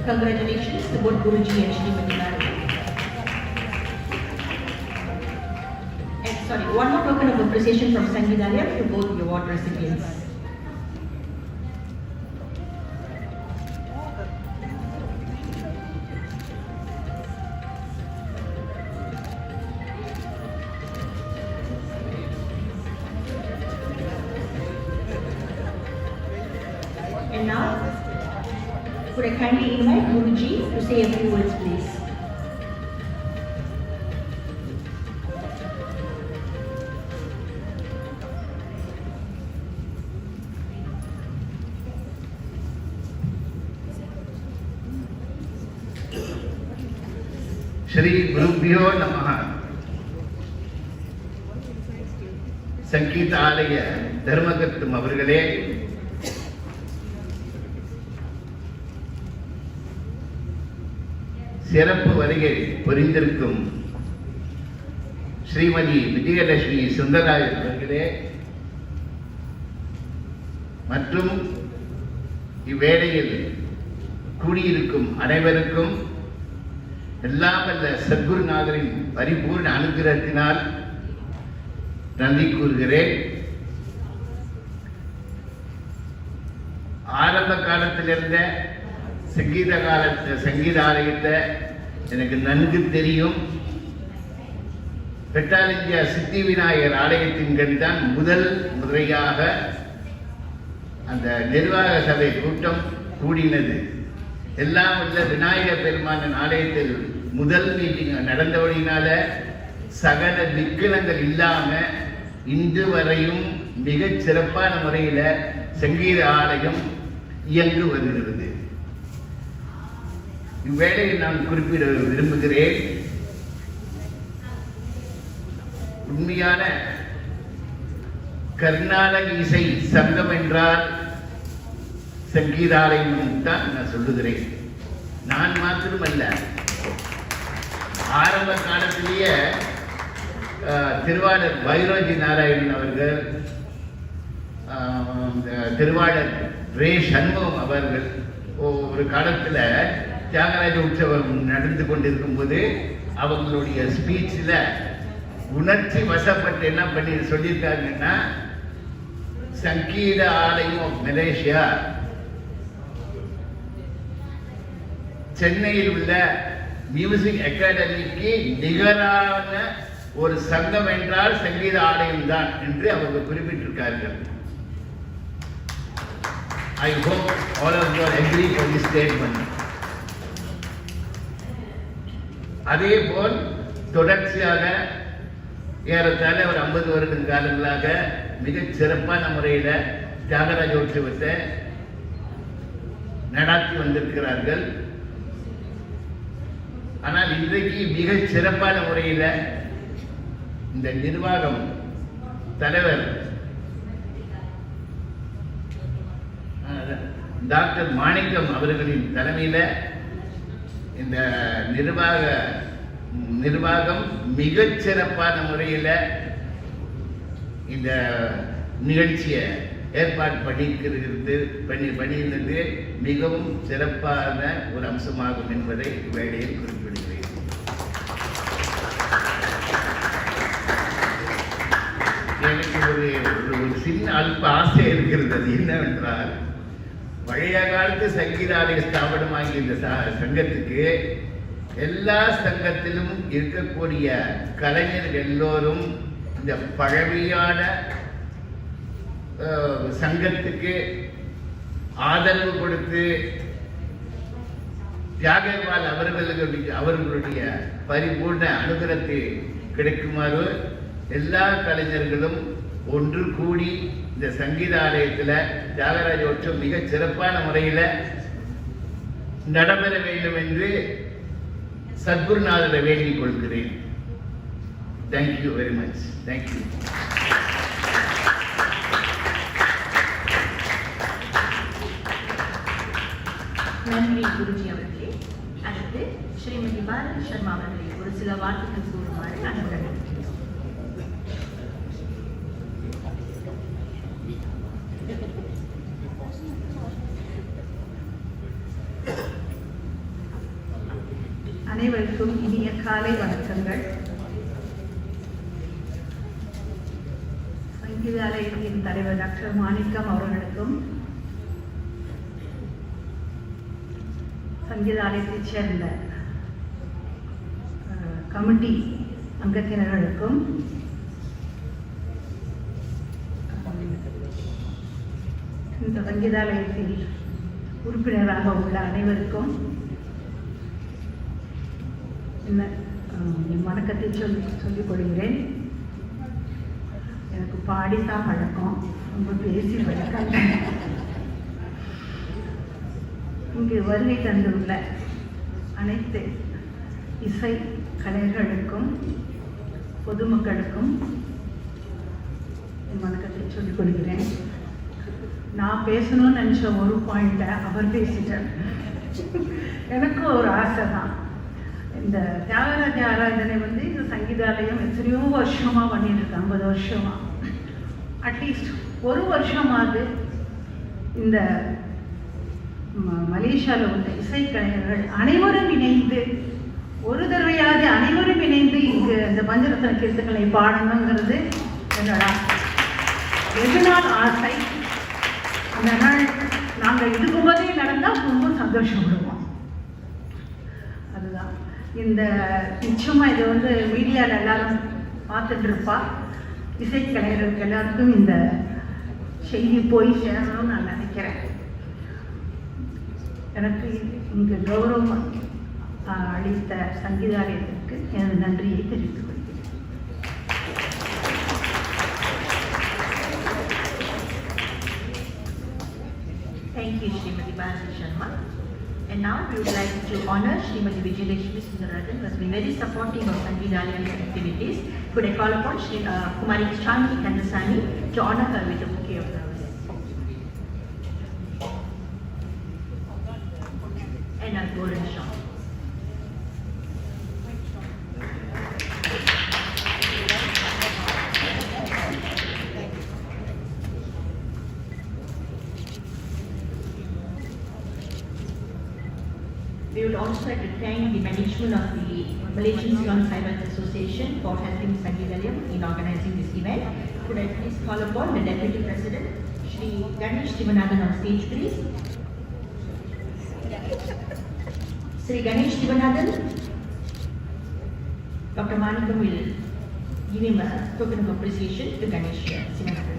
Congratulations to both Guruji and Srimati Bharati. And sorry, one more token of appreciation from Sangeethalayam to both the award recipients. And now, could I kindly invite Guruji to say a few words, please? Shri Gurubhyo Namaha. Sangeethalaya Dharmagattam avargalé, சிறப்பு வருகை புரிந்திருக்கும் ஸ்ரீமதி விஜயலட்சுமி சுந்தராயன் அவர்களே மற்றும் இவ்வேளையில் கூடியிருக்கும் அனைவருக்கும் எல்லாம் வல்ல சத்குருநாதரின் பரிபூர்ண அனுகிரகத்தினால் நன்றி கூறுகிறேன். ஆரம்ப காலத்திலிருந்த சங்கீதாலயத்தை எனக்கு நன்கு தெரியும். பெட்டாலிந்தியா சித்தி விநாயகர் ஆலயத்தின் கண் தான் முதல் முறையாக அந்த நிர்வாக சபை கூட்டம் கூடினது. எல்லாம் உள்ள விநாயகர் பெருமானின் ஆலயத்தில் முதல் மீட்டிங் நடந்தபடினால சகல விக்கிரங்கள் இல்லாம இன்று வரையும் மிகச் சிறப்பான முறையில் சங்கீத ஆலயம் இயங்கு வருகிறது. இவ்வேளையை நான் குறிப்பிட விரும்புகிறேன். உண்மையான கர்நாடக இசை சங்கம் என்றால் சங்கீதாலயம் தான் நான் சொல்லுகிறேன். நான் மாத்திரமல்ல, ஆரம்ப காலத்திலேயே திருவாளர் வைரோஜி நாராயணன் அவர்கள், திருவாளர் ரே சண்முகம் அவர்கள் ஒரு காலத்தில் தியாகராஜ உற்சவம் நடந்து கொண்டிருக்கும் போது அவங்களுடைய ஸ்பீச்சில் உணர்ச்சி வசப்பட்டு என்ன பண்ணி சொல்லியிருக்காங்கன்னா, சங்கீத ஆலயம் மலேசியா சென்னையில் உள்ள மியூசிக் அகாடமிக்கு நிகரான ஒரு சங்கம் என்றால் சங்கீத ஆலயம் தான் என்று அவர்கள் குறிப்பிட்டிருக்கார்கள். I hope all of you agree for this statement. அதே போல் தொடர்ச்சியாக ஏறத்தாழ ஒரு 50 வருட காலங்களாக மிகச் சிறப்பான முறையில் தியாகராஜ உற்சவத்தை நடாத்தி வந்திருக்கிறார்கள். ஆனால் இன்றைக்கு மிகச் சிறப்பான முறையில் இந்த நிர்வாகம் தலைவர் டாக்டர் மாணிக்கம் அவர்களின் தலைமையில் இந்த நிர்வாகம் மிகச் சிறப்பான முறையில் இந்த நிகழ்ச்சியை ஏற்பாடு பண்ணியிருந்தது மிகவும் சிறப்பான ஒரு அம்சமாகும் என்பதை வேளையில் குறிப்பிடுகிறேன். எனக்கு ஒரு சின்ன அல்ப ஆசை இருக்கிறது. அது என்னவென்றால், பழைய காலத்து சங்கீதாலய ஸ்தாபனமாகிய இந்த சங்கத்துக்கு எல்லா சங்கத்திலும் இருக்கக்கூடிய கலைஞர்கள் எல்லோரும் இந்த பழமையான சங்கத்துக்கு ஆதரவு கொடுத்து தியாகர்வால் அவர்களுடைய பரிபூர்ண அனுகிரகத்தை கிடைக்குமாறு எல்லா கலைஞர்களும் ஒன்று கூடி இந்த சங்கீத ஆலயத்தில் தியாகராஜ உற்சவம் மிக சிறப்பான முறையில் நடைபெற வேண்டும் என்று சத்குருநாதரை வேண்டிக் கொள்கிறேன். Thank you very much. தேங்க்யூ. நன்றி குருஜி அவர்களே. அடுத்து ஸ்ரீமதி பாரதி சர்மா அவர்களே ஒரு சில வார்த்தைகள் கூறுமாறு அன்புடன். அனைவருக்கும் இனிய காலை வணக்கங்கள். சங்கீதாலயத்தின் தலைவர் டாக்டர் மாணிக்கம் அவர்களுக்கும் சங்கீதாலயத்தைச் சேர்ந்த கமிட்டி அங்கத்தினர்களுக்கும் இந்த சங்கீதாலயத்தில் உறுப்பினராக உள்ள அனைவருக்கும் என் வணக்கத்தை சொல்லிக் கொள்கிறேன். எனக்கு பாடித்தான் பழக்கம், ரொம்ப பேசி பழக்கம். இங்கு வருகை தந்துள்ள அனைத்து இசை கலைஞர்களுக்கும் பொதுமக்களுக்கும் என் வணக்கத்தை சொல்லிக் கொள்கிறேன். நான் பேசணும்னு நினச்ச ஒரு பாயிண்ட்டை அவர் பேசிட்டார். எனக்கு ஒரு ஆசை தான். இந்த தியாகராஜ ஆராதனை இந்த சங்கீதாலயம் எத்தனையோ வருஷமாக பண்ணிட்டு இருக்காங்க, 50 வருஷமாக. அட்லீஸ்ட் ஒரு வருஷமாவது இந்த மலேசியாவில் உள்ள இசைக்கலைஞர்கள் அனைவரும் இணைந்து ஒரு தடவையாவது அனைவரும் இணைந்து இங்கு இந்த பஞ்சரத்ன கீர்த்தங்களை பாடணுங்கிறது என்னோட வெகு நாள் ஆசை. அந்த நாள் நாங்கள் இருக்கும்போதே நடந்தால் ரொம்ப சந்தோஷப்படுவோம். அதுதான் இந்த நிச்சயமாக இது மீடியாவில் எல்லாரும் பார்த்துட்டு இருப்பா. இசைக்கலைஞர்களுக்கு எல்லாருக்கும் இந்த செய்தி போய் சேரணும்னு நான் நினைக்கிறேன். எனக்கு இங்கு கௌரவம் அளித்த சங்கீதாலயத்திற்கு எனது நன்றியை தெரிவித்துக் கொள்கிறேன். Thank you, Srimati Bharati Sharma. And now we would like to honor Srimati Vijayalakshmi Sundararajan, who has been very supportive of Sangeethalayam's activities. Could I call upon Kumari Chandra Kandasani to honor her with a bouquet of flowers? And a golden shawl. We would also like to thank the management of the Malaysian Saivites Association for helping Sangeethalayam in organizing this event. Could I please call upon the Deputy President, Shri Ganesh Sivanathan on stage, please. Shri Ganesh Sivanathan, Dr. Manikam will give him a token of appreciation to Ganesh Sivanathan.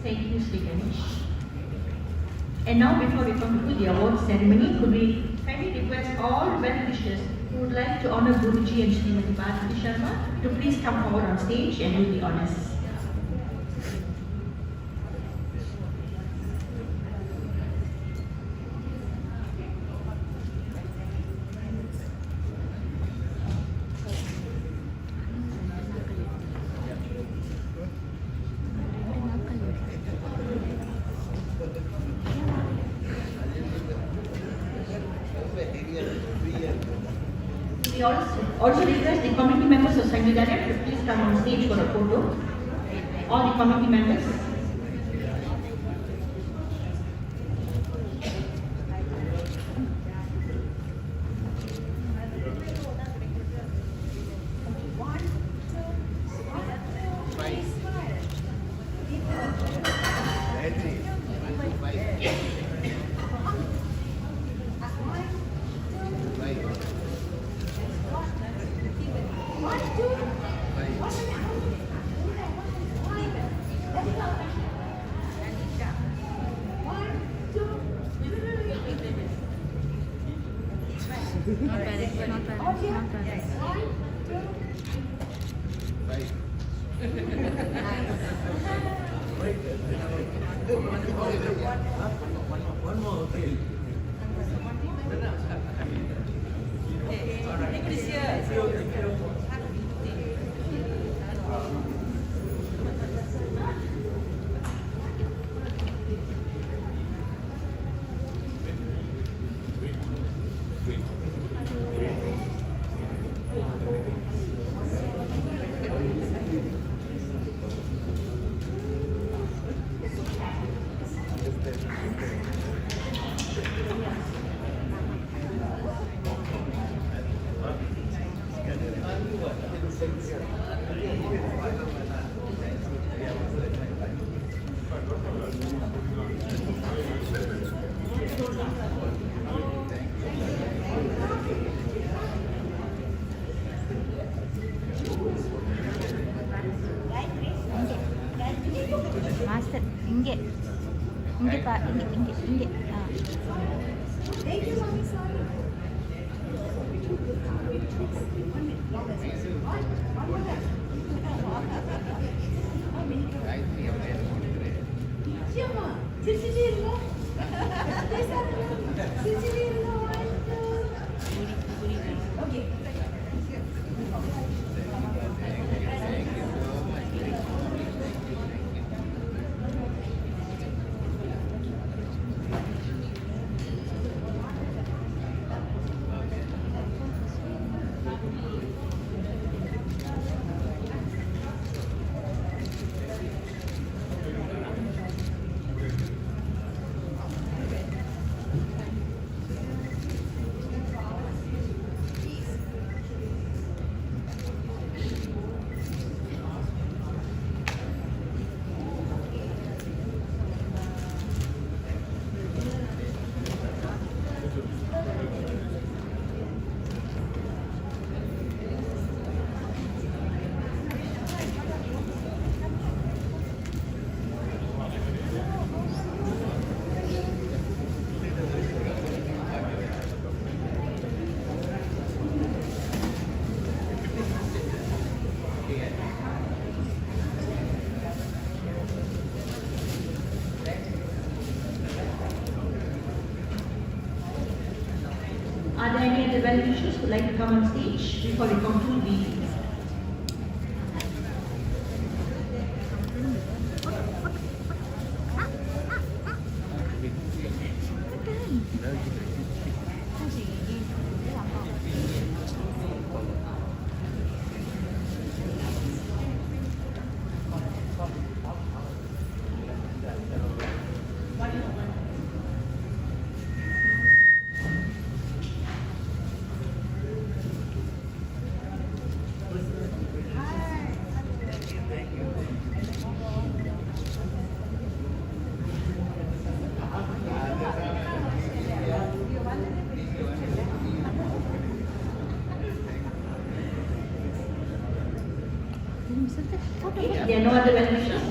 Thank you, Sri Ganesh. And now, before we conclude the award ceremony, could we kindly request all well-wishers who would like to honor Guruji and Srimati Bharati Sharma to please come forward on stage and do the honors. We also request the committee members of Sangeethalayam to please come on stage for a photo. All the committee members. Master இங்கே இங்கே பா இங்கே இங்கே இங்கே Are there any other well-wishers who would like to come on stage before we conclude the event? There are no other well-wishers?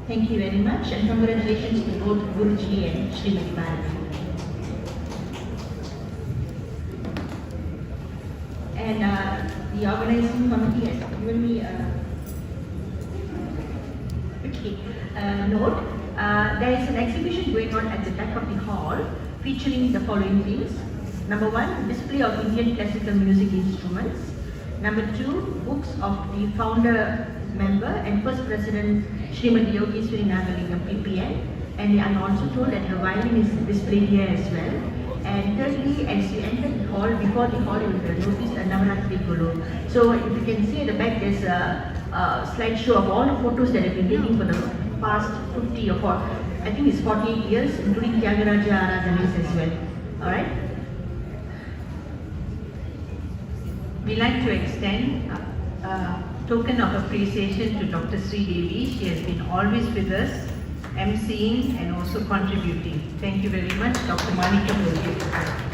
Thank you very much and congratulations to both Guruji and Srimati Bharati. And the organizing committee has given me a note. There is an exhibition going on at the back of the hall featuring the following things. Number 1, display of Indian classical music instruments. Number 2, books of the founder member and first president Srimati Yogiswari Nagalingam PPN, and I'm also told that her violin is displayed here as well. And thirdly, as you enter the hall, before the hall you will notice a Navaratri Guru. So if you can see at the back, there's a slideshow of all the photos that have been taken for the past 50 or 40, I think it's 48 years, including Tyagaraja Aradhanas as well. Alright? We like to extend a token of appreciation to Dr. Sri Devi. She has been always with us, emceeing and also contributing. Thank you very much. Dr. Manika will give the floor.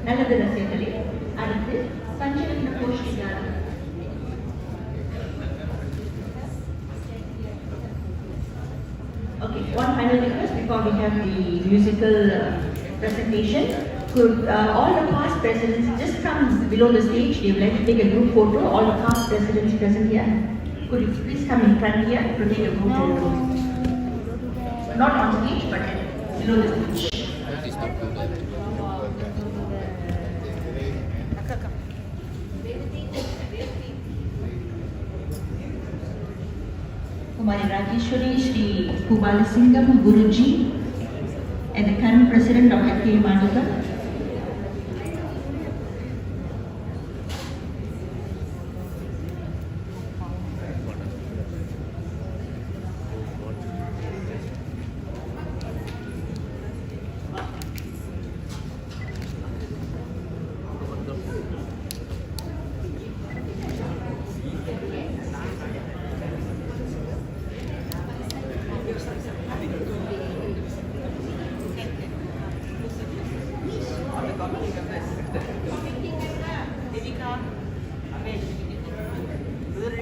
நல்லது ரசிகர்களே, அடுத்து சஞ்சலன கோஷிகாரம். Okay, one final request before we have the musical presentation. Could all the past presidents just come below the stage? They would like to take a group photo. All the past presidents present here. Could you please come in front here to take a group photo? Not on stage, but below the stage. Kumari Rajeshwari Shri Kubalasingam Guruji and the current president of Kalamandapam.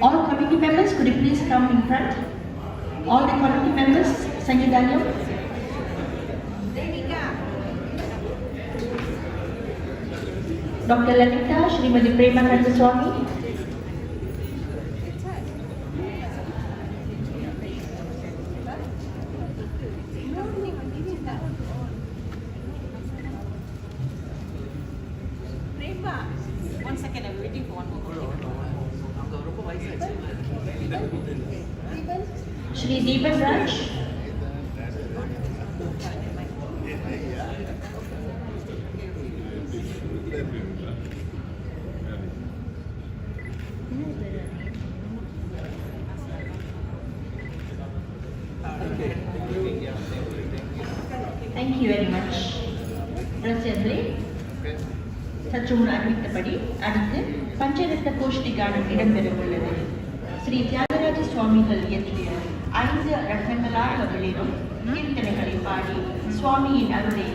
All committee members, could you please come in front? All the committee members, Sangeethalayam. Dr. Lalita, Srimati Prema Swami. One second, I'm waiting for one more. Shri Deepan Raj. Thank you very much. ரசிகர்களே, சற்று முன் அறிவித்தபடி அடுத்து பஞ்சரத்ன கோஷ்டி கானம் இடம்பெற உள்ளது. ஸ்ரீ தியாகராஜ சுவாமிகள் இயற்றிய 5 ரத்னங்களாக விளையும் கீர்த்தனைகளை பாடி சுவாமியின் அருளை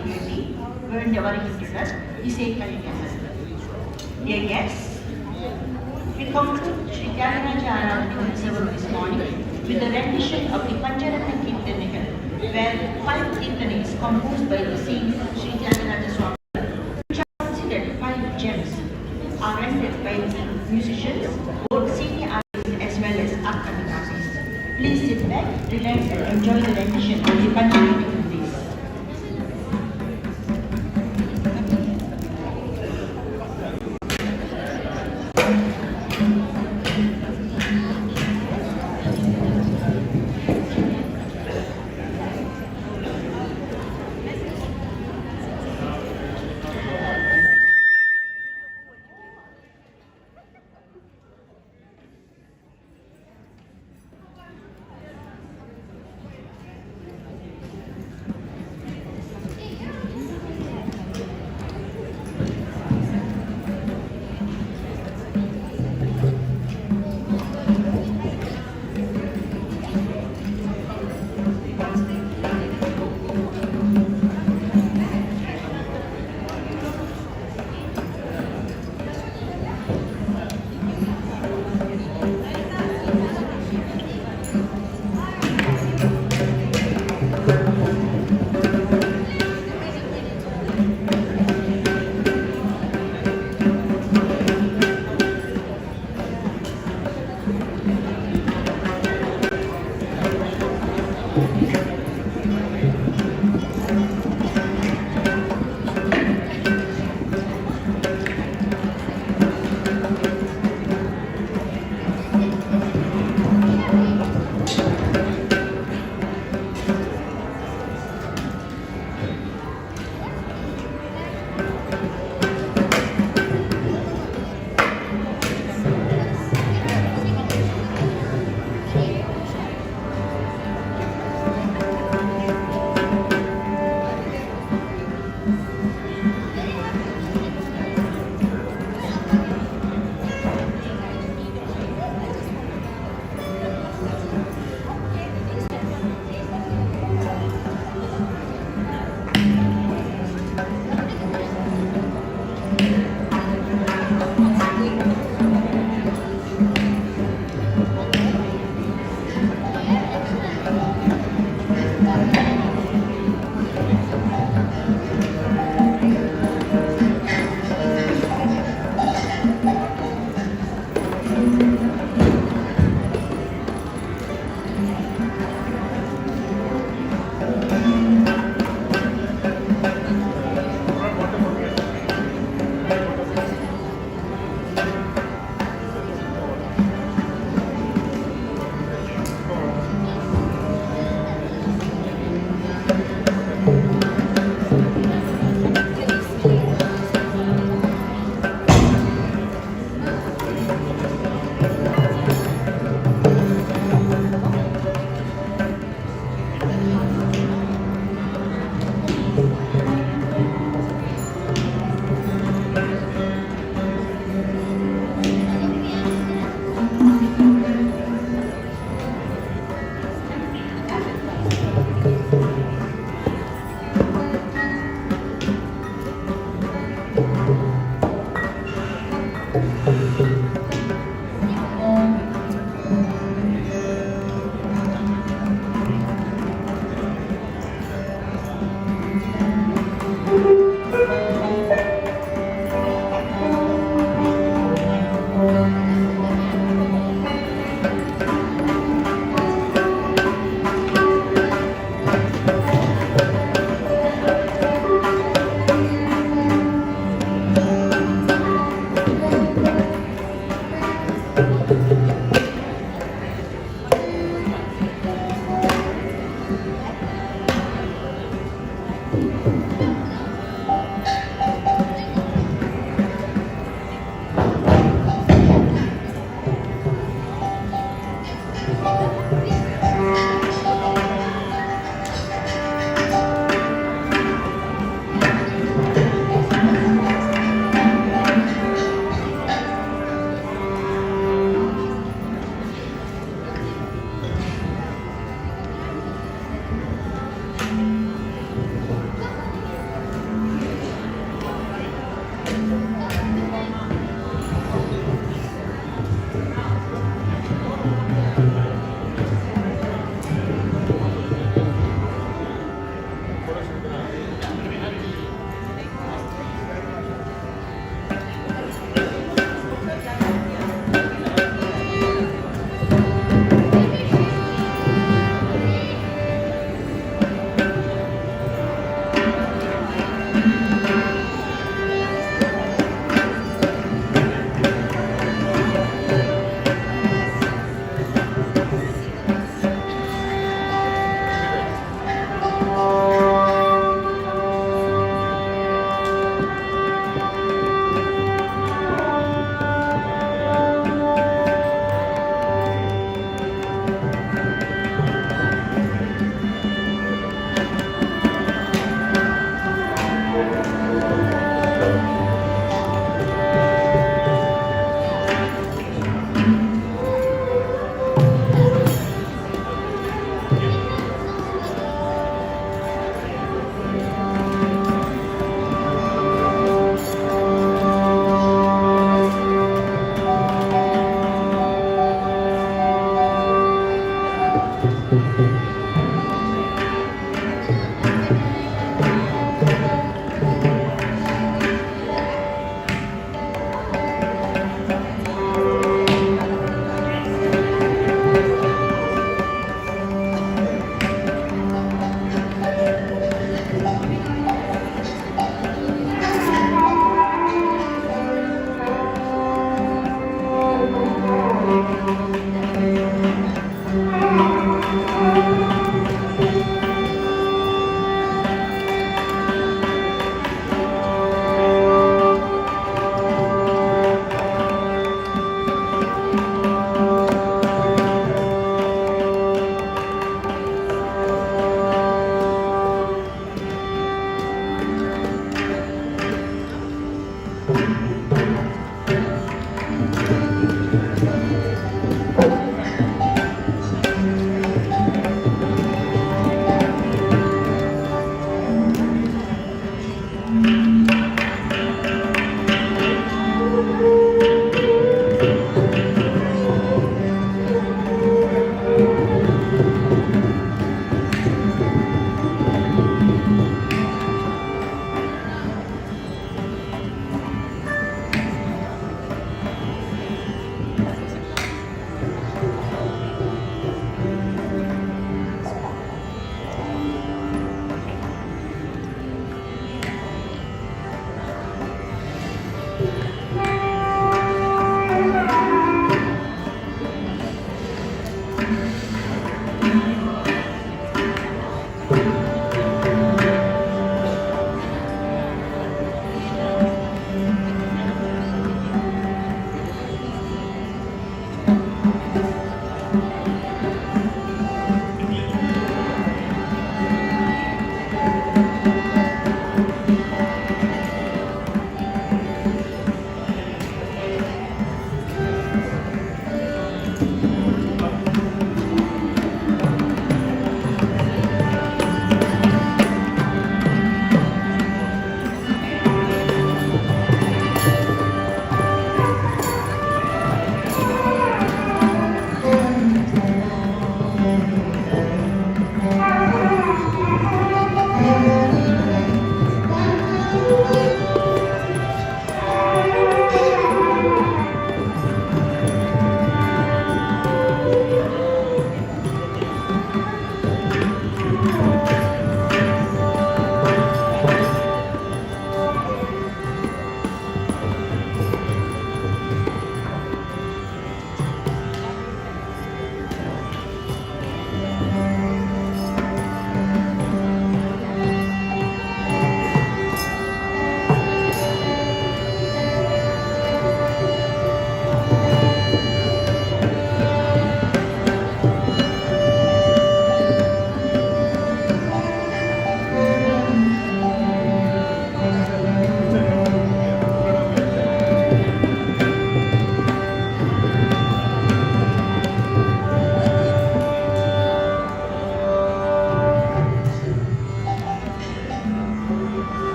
வேண்ட வருகின்றனர் இசைக்கலைஞர்கள். Dear guests, we conclude Sri Tyagaraja Aradhana Utsavam this morning with the rendition of the Pancharatna Kirtanigal, where 5 kirtanas composed by the same Sri Tyagaraja Swami, which are considered 5 gems, are rendered by the musicians, both senior artists as well as upcoming artists. Please sit back, relax and enjoy the rendition of the Pancharatna Kirtanigal.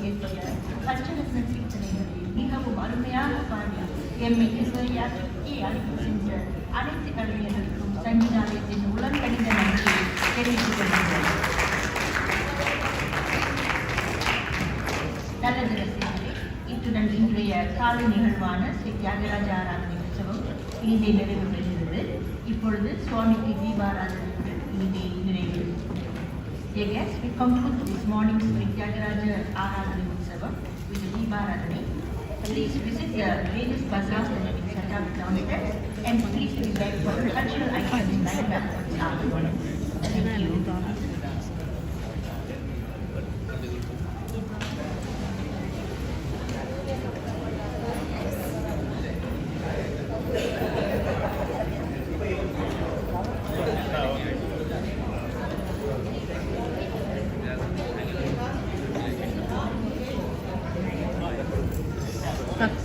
இயற்றிய பஞ்சரத்ன கீர்த்தனைகளில் மிகவும் அருமையாக பாடி எம்மை இசையாக்கி அழைத்து சென்ற அனைத்து கலைஞர்களுக்கும் சங்கீதாலயத்தின் உலகணிந்த நன்றியை தெரிவித்துக் கொள்கிறேன். நல்லது ரசிகர்களே, இத்துடன் இன்றைய காலை நிகழ்வான ஸ்ரீ தியாகராஜா ஆராதனை உற்சவம் இனிதே நிறைவு பெறுகிறது. இப்பொழுது சுவாமிக்கு தீபாராதனையுடன் இனிதே நிறைவு. Dear guests, we conclude this morning's Sri Tyagaraja Aradhana Utsavam with the Deeparadhana. Please visit the various bazaars that have been set up down there, and please be back for the cultural items lined up afterwards.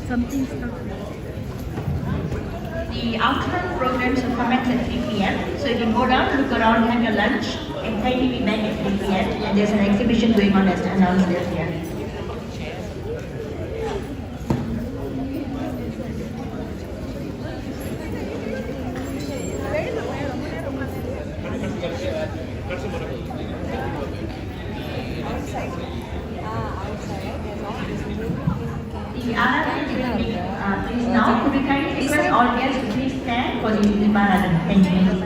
Thank you. The afternoon programs will commence at 3 p.m. So you can go down, look around, have your lunch, and kindly be back at 3 p.m. And there's an exhibition going on as announced earlier. The Aradhana is now. Could we kindly request all guests to please stand for the Deeparadhana? Thank you.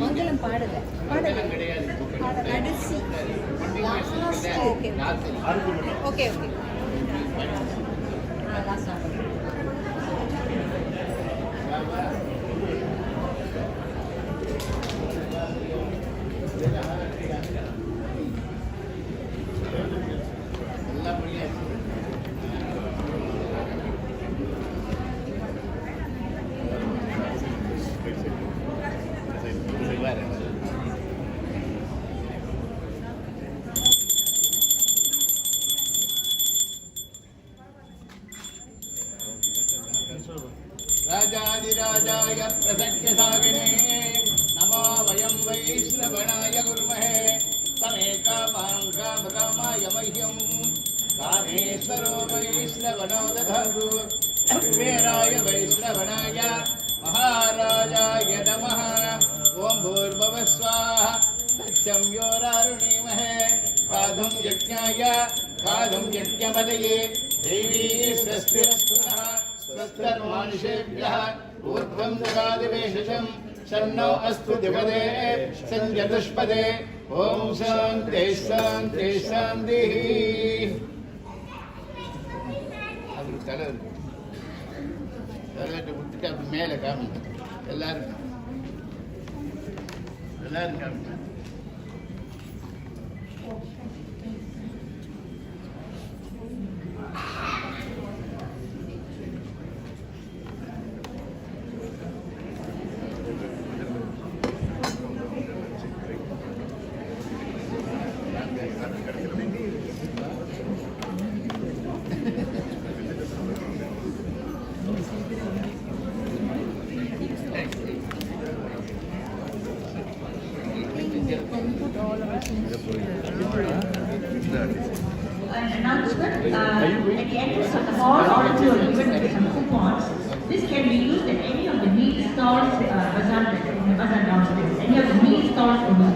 மங்களம் பாடல கடைசி okay okay okay राजाधिराजाय प्रसख्यसागिने नमो वयं वैष्णवणाय कुर्महे तमेकामाङ्कामकामाय मह्यं कामेश्वरो वैष्णवनो दधातु कुबेराय वैष्णवणाय महाराजाय नमः ॐ भूर्भुवः स्वाहा तच्चं योरारुणीमहे काधुं यज्ञाय काधुं यज्ञपदये देवी स्वस्तिरस्तु नः स्वस्तिर्मानुषेभ्यः ऊर्ध्वं ददादिवेशं शन्नो अस्तु द्विपदे संयदुष्पदे ॐ शान्ति शान्ति शान्तिः तले விட்டுட்டு அப்படி மேலே காமிங்க எல்லாரும் காமிங்க An announcement at the entrance of the hall, all of you are given some coupons. This can be used at any of the meat stalls, bazaar downstairs. Any of the meat stalls in the